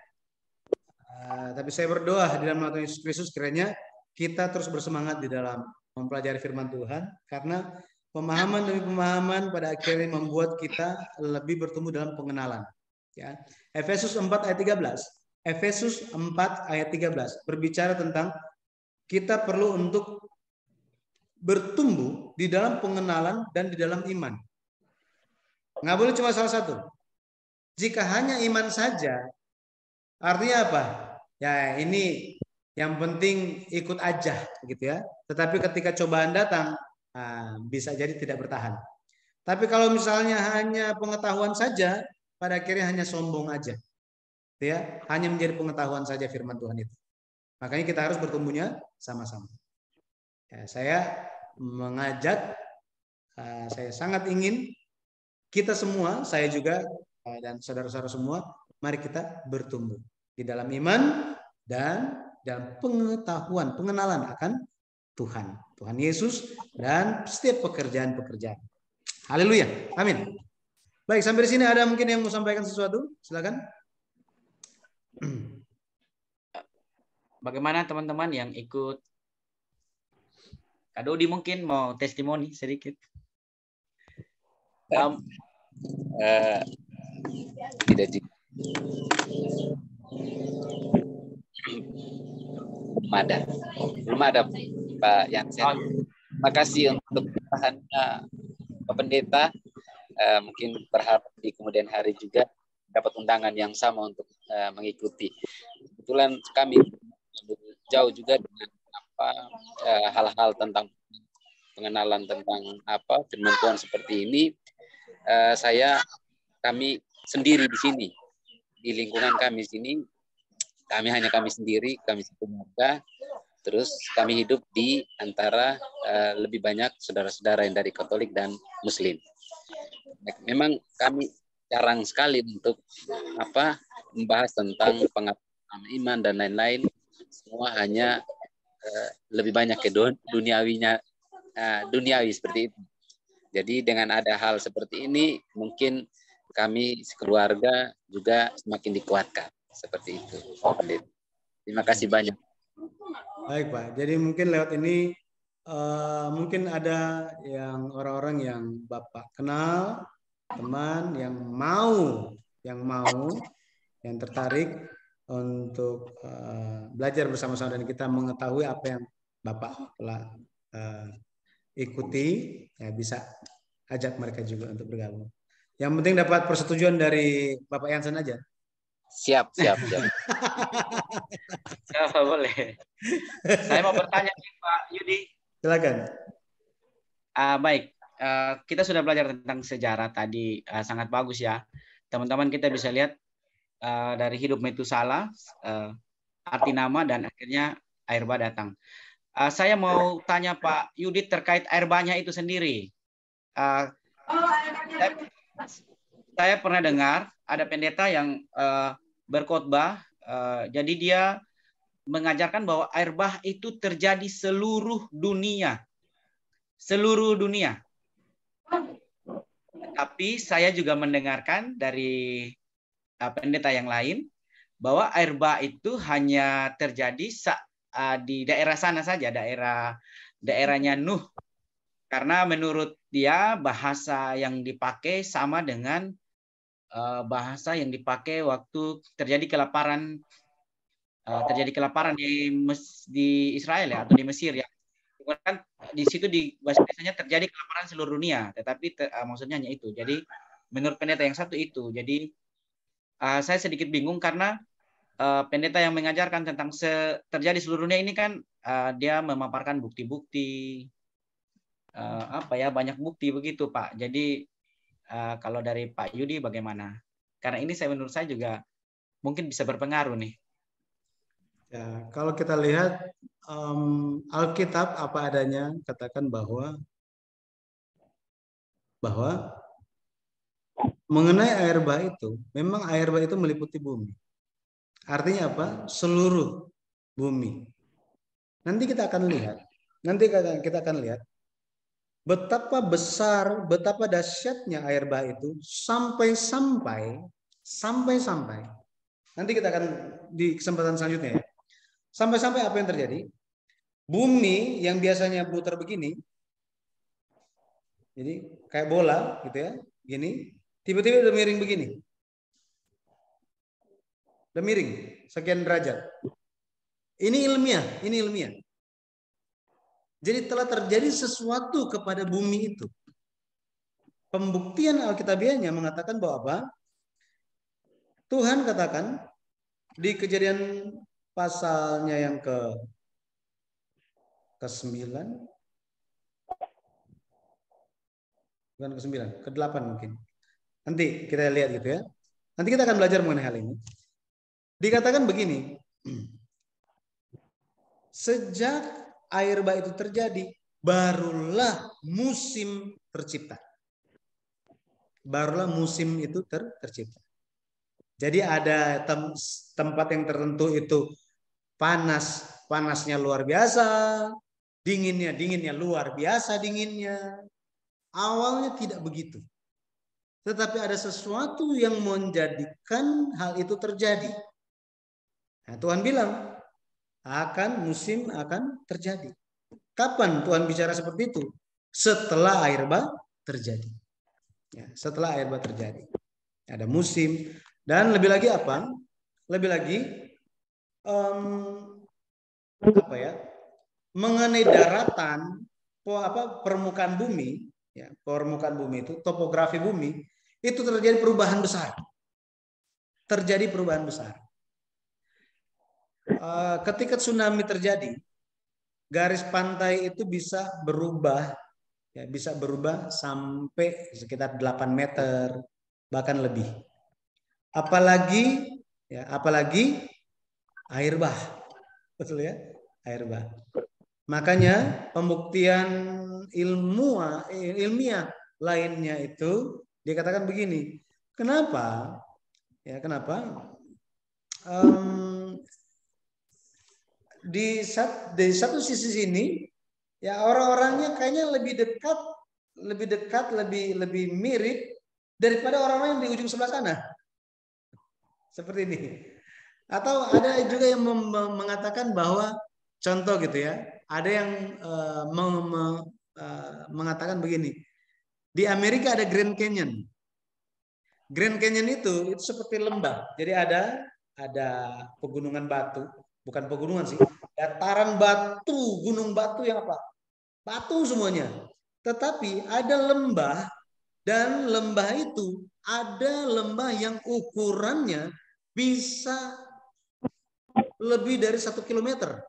Tapi saya berdoa di dalam nama Tuhan Yesus Kristus kiranya kita terus bersemangat di dalam mempelajari firman Tuhan karena pemahaman demi pemahaman pada akhirnya membuat kita lebih bertumbuh dalam pengenalan. Ya. Efesus 4 ayat 13. Efesus 4 ayat 13 berbicara tentang kita perlu untuk bertumbuh di dalam pengenalan dan di dalam iman. Nggak boleh cuma salah satu. Jika hanya iman saja, artinya apa? Ya ini yang penting ikut aja gitu ya. Tetapi ketika cobaan datang, bisa jadi tidak bertahan. Tapi kalau misalnya hanya pengetahuan saja, pada akhirnya hanya sombong aja. Ya, hanya menjadi pengetahuan saja firman Tuhan itu. Makanya kita harus bertumbuhnya sama-sama. Ya, saya mengajak, saya sangat ingin kita semua, saya juga dan saudara-saudara semua, mari kita bertumbuh di dalam iman dan dalam pengetahuan, pengenalan akan Tuhan Yesus dan setiap pekerjaan-pekerjaan. Haleluya. Amin. Baik, sampai di sini ada mungkin yang mau sampaikan sesuatu? Silakan. Bagaimana teman-teman yang ikut? Kak Dodi mungkin mau testimoni sedikit. Tidak juga. Belum ada Pak Yansen. Terima kasih untuk perahannya Pak Pendeta. Mungkin berharap di kemudian hari juga dapat undangan yang sama untuk mengikuti. Kebetulan kami jauh juga dengan hal-hal tentang pengenalan tentang firman Tuhan seperti ini. Kami sendiri di sini, di lingkungan kami sini, kami hanya kami sendiri, kami sekeluarga. Terus kami hidup di antara lebih banyak saudara-saudara yang dari Katolik dan Muslim. Memang kami jarang sekali untuk membahas tentang pengetahuan iman dan lain-lain. Semua hanya lebih banyak ke duniawi seperti itu. Jadi dengan ada hal seperti ini, mungkin kami sekeluarga juga semakin dikuatkan seperti itu. Terima kasih banyak. Baik Pak, jadi mungkin lewat ini mungkin ada yang orang-orang yang Bapak kenal, teman yang tertarik untuk belajar bersama-sama dan kita mengetahui apa yang Bapak telah ikuti, ya bisa ajak mereka juga untuk bergabung. Yang penting dapat persetujuan dari Bapak Yansen aja. Siap. Ya, boleh. Saya mau bertanya Pak Yudi. Silakan. Baik, kita sudah belajar tentang sejarah tadi, sangat bagus ya. Teman-teman kita bisa lihat dari hidup Metusala, arti nama dan akhirnya air bah datang. Saya mau tanya Pak Yudi terkait air bahnya itu sendiri. Saya pernah dengar ada pendeta yang berkhotbah, jadi dia mengajarkan bahwa air bah itu terjadi seluruh dunia. Tapi saya juga mendengarkan dari pendeta yang lain bahwa air bah itu hanya terjadi di daerah sana saja, daerahnya Nuh. Karena menurut dia bahasa yang dipakai sama dengan bahasa yang dipakai waktu terjadi kelaparan di Israel ya, atau di Mesir ya. Kan di situ biasanya terjadi kelaparan seluruh dunia, tetapi maksudnya hanya itu. Jadi menurut pendeta yang satu itu. Jadi saya sedikit bingung karena pendeta yang mengajarkan tentang terjadi seluruh dunia ini kan dia memaparkan bukti-bukti banyak bukti begitu Pak. Jadi kalau dari Pak Yudi bagaimana? Karena ini menurut saya juga mungkin bisa berpengaruh nih. Ya, kalau kita lihat Alkitab apa adanya katakan bahwa mengenai air bah itu, memang air bah itu meliputi bumi. Artinya apa? Seluruh bumi. Nanti kita akan lihat betapa besar, betapa dahsyatnya air bah itu sampai nanti kita akan di kesempatan selanjutnya ya. Sampai apa yang terjadi? Bumi yang biasanya putar begini, jadi kayak bola gitu ya, gini, tiba-tiba udah miring begini. Udah miring sekian derajat. Ini ilmiah. Jadi telah terjadi sesuatu kepada bumi itu. Pembuktian Alkitabiahnya mengatakan bahwa apa? Tuhan katakan di Kejadian pasalnya yang ke-9, bukan ke-9, ke-8 mungkin. Nanti kita lihat gitu ya. Nanti kita akan belajar mengenai hal ini. Dikatakan begini, sejak air bah itu terjadi, barulah musim tercipta. Barulah musim itu tercipta. Jadi ada tempat yang tertentu itu panasnya luar biasa, dinginnya luar biasa dinginnya. Awalnya tidak begitu. tetapi ada sesuatu yang menjadikan hal itu terjadi. Nah, Tuhan bilang musim akan terjadi. Kapan Tuhan bicara seperti itu? Setelah air bah terjadi. Ya, setelah air bah terjadi. Ada musim dan lebih lagi apa? Lebih lagi mengenai daratan, permukaan bumi, ya, permukaan bumi itu, topografi bumi itu terjadi perubahan besar. Terjadi perubahan besar. Ketika tsunami terjadi, garis pantai itu bisa berubah, ya, bisa berubah sampai sekitar 8 meter bahkan lebih. Apalagi air bah, betul ya, air bah. Makanya pembuktian ilmiah lainnya itu dikatakan begini. Kenapa? Ya, kenapa? Di satu sisi sini, ya orang-orangnya kayaknya lebih dekat, lebih mirip daripada orang-orang yang di ujung sebelah sana. Seperti ini. Atau ada juga yang mengatakan bahwa contoh gitu ya, ada yang mengatakan begini. Di Amerika ada Grand Canyon. Grand Canyon itu seperti lembah. Jadi ada pegunungan batu, bukan pegunungan sih, dataran batu, gunung batu yang apa? Batu semuanya. Tetapi ada lembah, dan lembah itu ada lembah yang ukurannya bisa lebih dari 1 kilometer.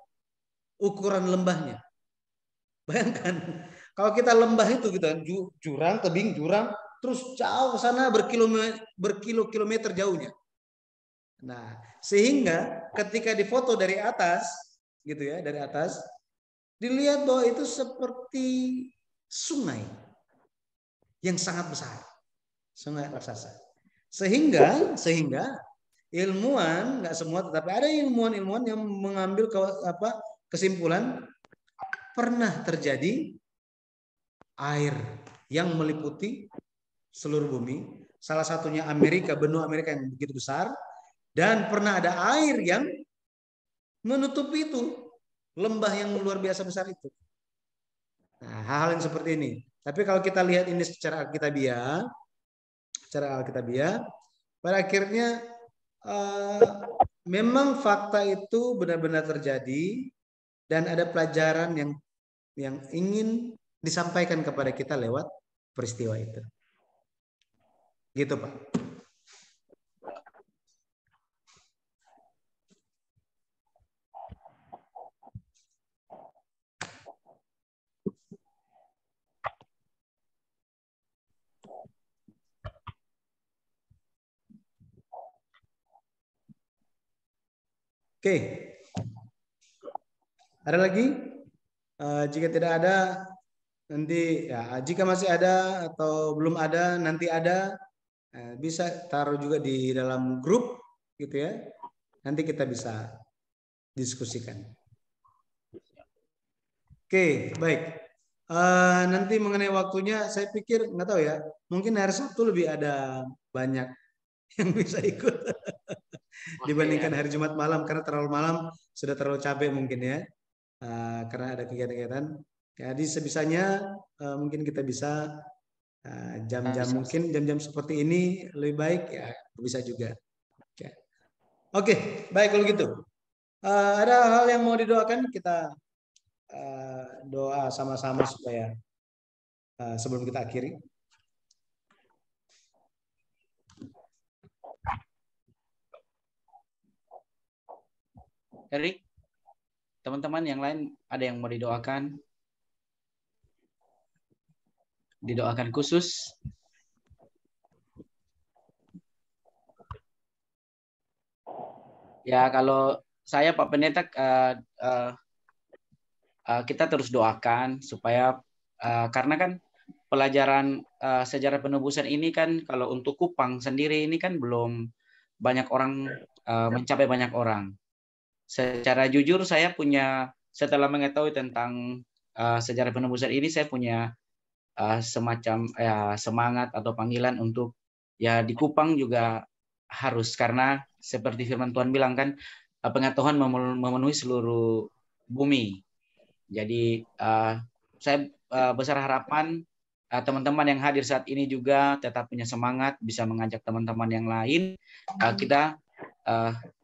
Ukuran lembahnya. Bayangkan, kalau kita lembah itu kita jurang, tebing, jurang, terus jauh ke sana berkilo-kilometer jauhnya. Nah, sehingga ketika difoto dari atas, gitu ya, dari atas, dilihat bahwa itu seperti sungai yang sangat besar, sungai raksasa. Sehingga ilmuwan, nggak semua, tetapi ada ilmuwan yang mengambil kesimpulan pernah terjadi air yang meliputi seluruh bumi. Salah satunya Amerika, benua Amerika yang begitu besar. Dan pernah ada air yang menutupi itu. Lembah yang luar biasa besar itu. Nah, hal-hal yang seperti ini. Tapi kalau kita lihat ini secara alkitabiah, pada akhirnya memang fakta itu benar-benar terjadi. Dan ada pelajaran yang ingin disampaikan kepada kita lewat peristiwa itu. Gitu, Pak. Oke. Ada lagi? Jika tidak ada, nanti ya, jika masih ada atau belum ada, nanti ada, bisa taruh juga di dalam grup gitu ya. Nanti kita bisa diskusikan. Oke, baik. Nanti mengenai waktunya, saya pikir nggak tahu ya. Mungkin hari Sabtu lebih ada banyak yang bisa ikut dibandingkan hari Jumat malam, karena terlalu malam sudah terlalu capek mungkin ya. Karena ada kegiatan-kegiatan. Jadi sebisanya mungkin kita bisa jam-jam seperti ini lebih baik ya, bisa juga. Oke, baik kalau gitu. Ada hal yang mau didoakan, kita doa sama-sama supaya sebelum kita akhiri. Erik, teman-teman yang lain ada yang mau didoakan? Didoakan khusus? Ya, kalau saya Pak Pendeta, kita terus doakan supaya karena kan pelajaran sejarah penebusan ini kan kalau untuk Kupang sendiri ini kan belum banyak orang mencapai banyak orang. Secara jujur saya setelah mengetahui tentang sejarah penebusan ini, saya punya semacam semangat atau panggilan untuk ya di Kupang juga harus, karena seperti firman Tuhan bilang kan, pengetahuan memenuhi seluruh bumi. Jadi saya besar harapan teman-teman yang hadir saat ini juga tetap punya semangat, bisa mengajak teman-teman yang lain. Kita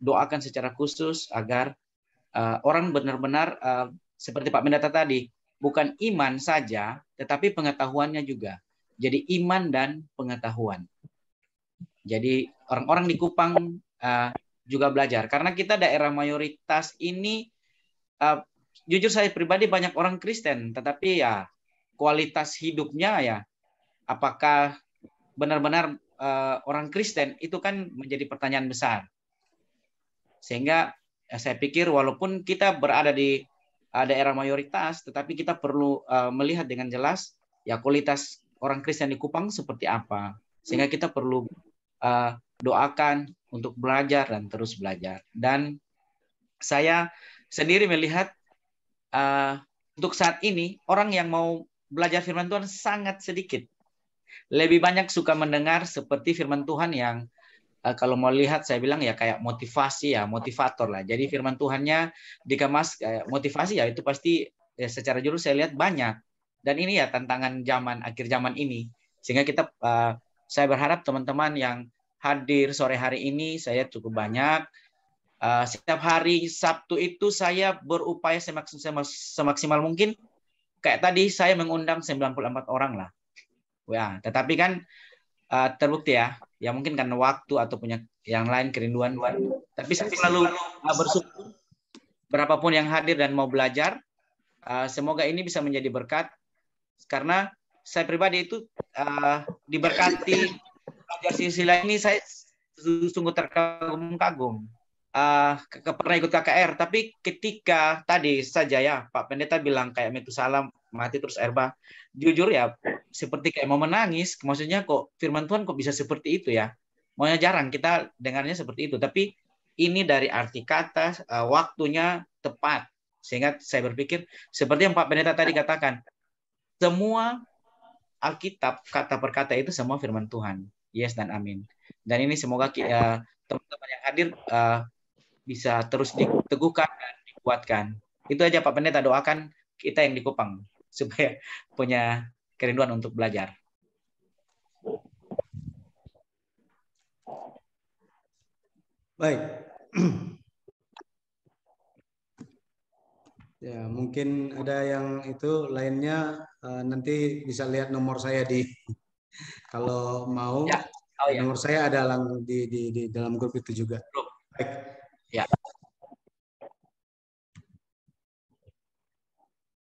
doakan secara khusus agar orang benar-benar seperti Pak Pendeta tadi, bukan iman saja, tetapi pengetahuannya juga. Jadi iman dan pengetahuan. Jadi orang-orang di Kupang juga belajar. Karena kita daerah mayoritas ini, jujur saya pribadi banyak orang Kristen, tetapi ya kualitas hidupnya ya, apakah benar-benar orang Kristen, itu kan menjadi pertanyaan besar. Sehingga saya pikir walaupun kita berada di daerah mayoritas, tetapi kita perlu melihat dengan jelas ya kualitas orang Kristen di Kupang seperti apa. Sehingga kita perlu doakan untuk belajar dan terus belajar. Dan saya sendiri melihat untuk saat ini orang yang mau belajar firman Tuhan sangat sedikit. Lebih banyak suka mendengar seperti firman Tuhan yang kalau mau lihat saya bilang ya kayak motivasi ya, motivator lah. Jadi firman Tuhannya dikemas motivasi ya, itu pasti ya, secara jurus saya lihat banyak. Dan ini ya tantangan zaman akhir zaman ini. Sehingga kita saya berharap teman-teman yang hadir sore hari ini saya cukup banyak. Setiap hari Sabtu itu saya berupaya semaksimal mungkin. Kayak tadi saya mengundang 94 orang lah. Ya, tetapi kan terbukti ya mungkin karena waktu atau punya yang lain kerinduan. Tapi saya selalu bersyukur berapapun yang hadir dan mau belajar. Semoga ini bisa menjadi berkat, karena saya pribadi itu diberkati belajar silsilah ini. Saya sungguh terkagum-kagum. Pernah ikut KKR, tapi ketika tadi saja ya Pak Pendeta bilang kayak Metusalam mati terus Erba, jujur ya seperti kayak mau menangis. Maksudnya kok firman Tuhan kok bisa seperti itu ya. Maunya jarang kita dengarnya seperti itu, tapi ini dari arti kata, waktunya tepat. Sehingga saya berpikir seperti yang Pak Pendeta tadi katakan, semua Alkitab kata per kata itu semua firman Tuhan. Yes dan amin. Dan ini semoga teman-teman yang hadir bisa terus diteguhkan dan dikuatkan. Itu aja Pak Pendeta, doakan kita yang di Kupang supaya punya kerinduan untuk belajar. Baik. Ya, mungkin ada yang itu lainnya nanti bisa lihat nomor saya di kalau mau ya. Nomor saya ada di dalam grup itu juga. Baik. Ya.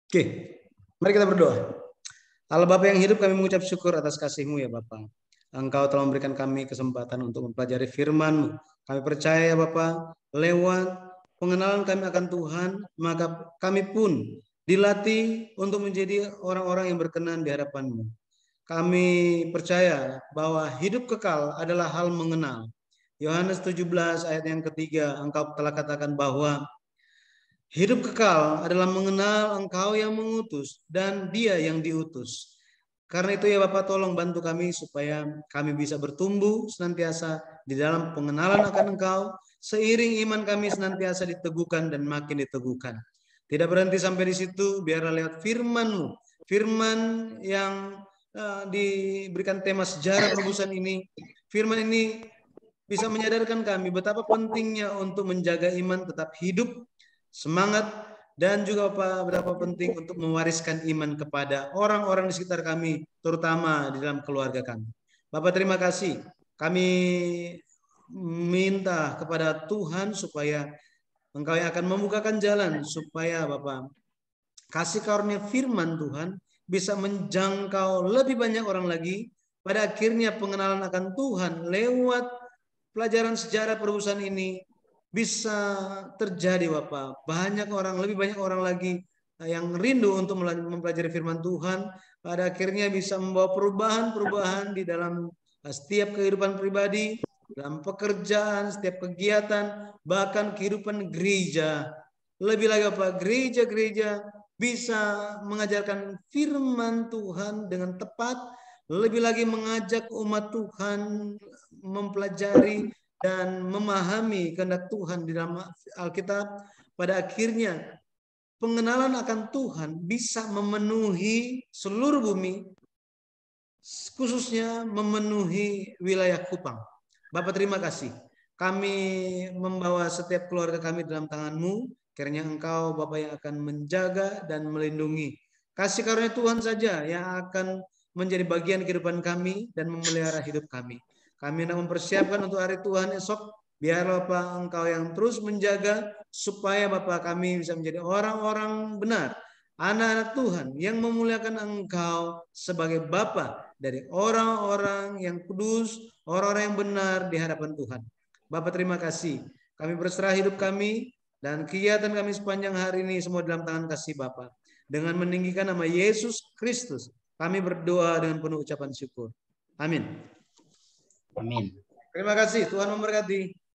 Oke, mari kita berdoa. Allah Bapa yang hidup, kami mengucap syukur atas kasih-Mu ya Bapa. Engkau telah memberikan kami kesempatan untuk mempelajari firman-Mu. Kami percaya ya Bapa, lewat pengenalan kami akan Tuhan, maka kami pun dilatih untuk menjadi orang-orang yang berkenan di hadapan-Mu. Kami percaya bahwa hidup kekal adalah hal mengenal. Yohanes 17 ayat yang ketiga, Engkau telah katakan bahwa hidup kekal adalah mengenal Engkau yang mengutus dan Dia yang diutus. Karena itu ya Bapak, tolong bantu kami supaya kami bisa bertumbuh senantiasa di dalam pengenalan akan Engkau, seiring iman kami senantiasa diteguhkan dan makin diteguhkan. Tidak berhenti sampai di situ, biarlah lewat firman-Mu, firman yang diberikan tema sejarah penebusan ini, firman ini bisa menyadarkan kami betapa pentingnya untuk menjaga iman tetap hidup, semangat, dan juga berapa penting untuk mewariskan iman kepada orang-orang di sekitar kami, terutama di dalam keluarga kami. Bapak terima kasih. Kami minta kepada Tuhan supaya Engkau yang akan membukakan jalan supaya Bapak kasih karunia firman Tuhan bisa menjangkau lebih banyak orang lagi. Pada akhirnya pengenalan akan Tuhan lewat pelajaran sejarah penebusan ini bisa terjadi Bapak. Lebih banyak orang lagi yang rindu untuk mempelajari firman Tuhan. Pada akhirnya bisa membawa perubahan-perubahan di dalam setiap kehidupan pribadi, dalam pekerjaan, setiap kegiatan, bahkan kehidupan gereja. Lebih lagi Bapak, gereja-gereja bisa mengajarkan firman Tuhan dengan tepat, lebih lagi mengajak umat Tuhan mempelajari dan memahami kehendak Tuhan di dalam Alkitab. Pada akhirnya pengenalan akan Tuhan bisa memenuhi seluruh bumi, khususnya memenuhi wilayah Kupang. Bapak terima kasih. Kami membawa setiap keluarga kami dalam tangan-Mu. Kiranya Engkau Bapak yang akan menjaga dan melindungi. Kasih karunia Tuhan saja yang akan menjadi bagian kehidupan kami dan memelihara hidup kami. Kami hendak mempersiapkan untuk hari Tuhan esok. Biar Bapak Engkau yang terus menjaga supaya Bapak kami bisa menjadi orang-orang benar, anak-anak Tuhan yang memuliakan Engkau sebagai Bapa dari orang-orang yang kudus, orang-orang yang benar di hadapan Tuhan. Bapak terima kasih. Kami berserah hidup kami dan kegiatan kami sepanjang hari ini semua dalam tangan kasih Bapa. Dengan meninggikan nama Yesus Kristus, kami berdoa dengan penuh ucapan syukur. Amin. Amin. Terima kasih. Tuhan memberkati.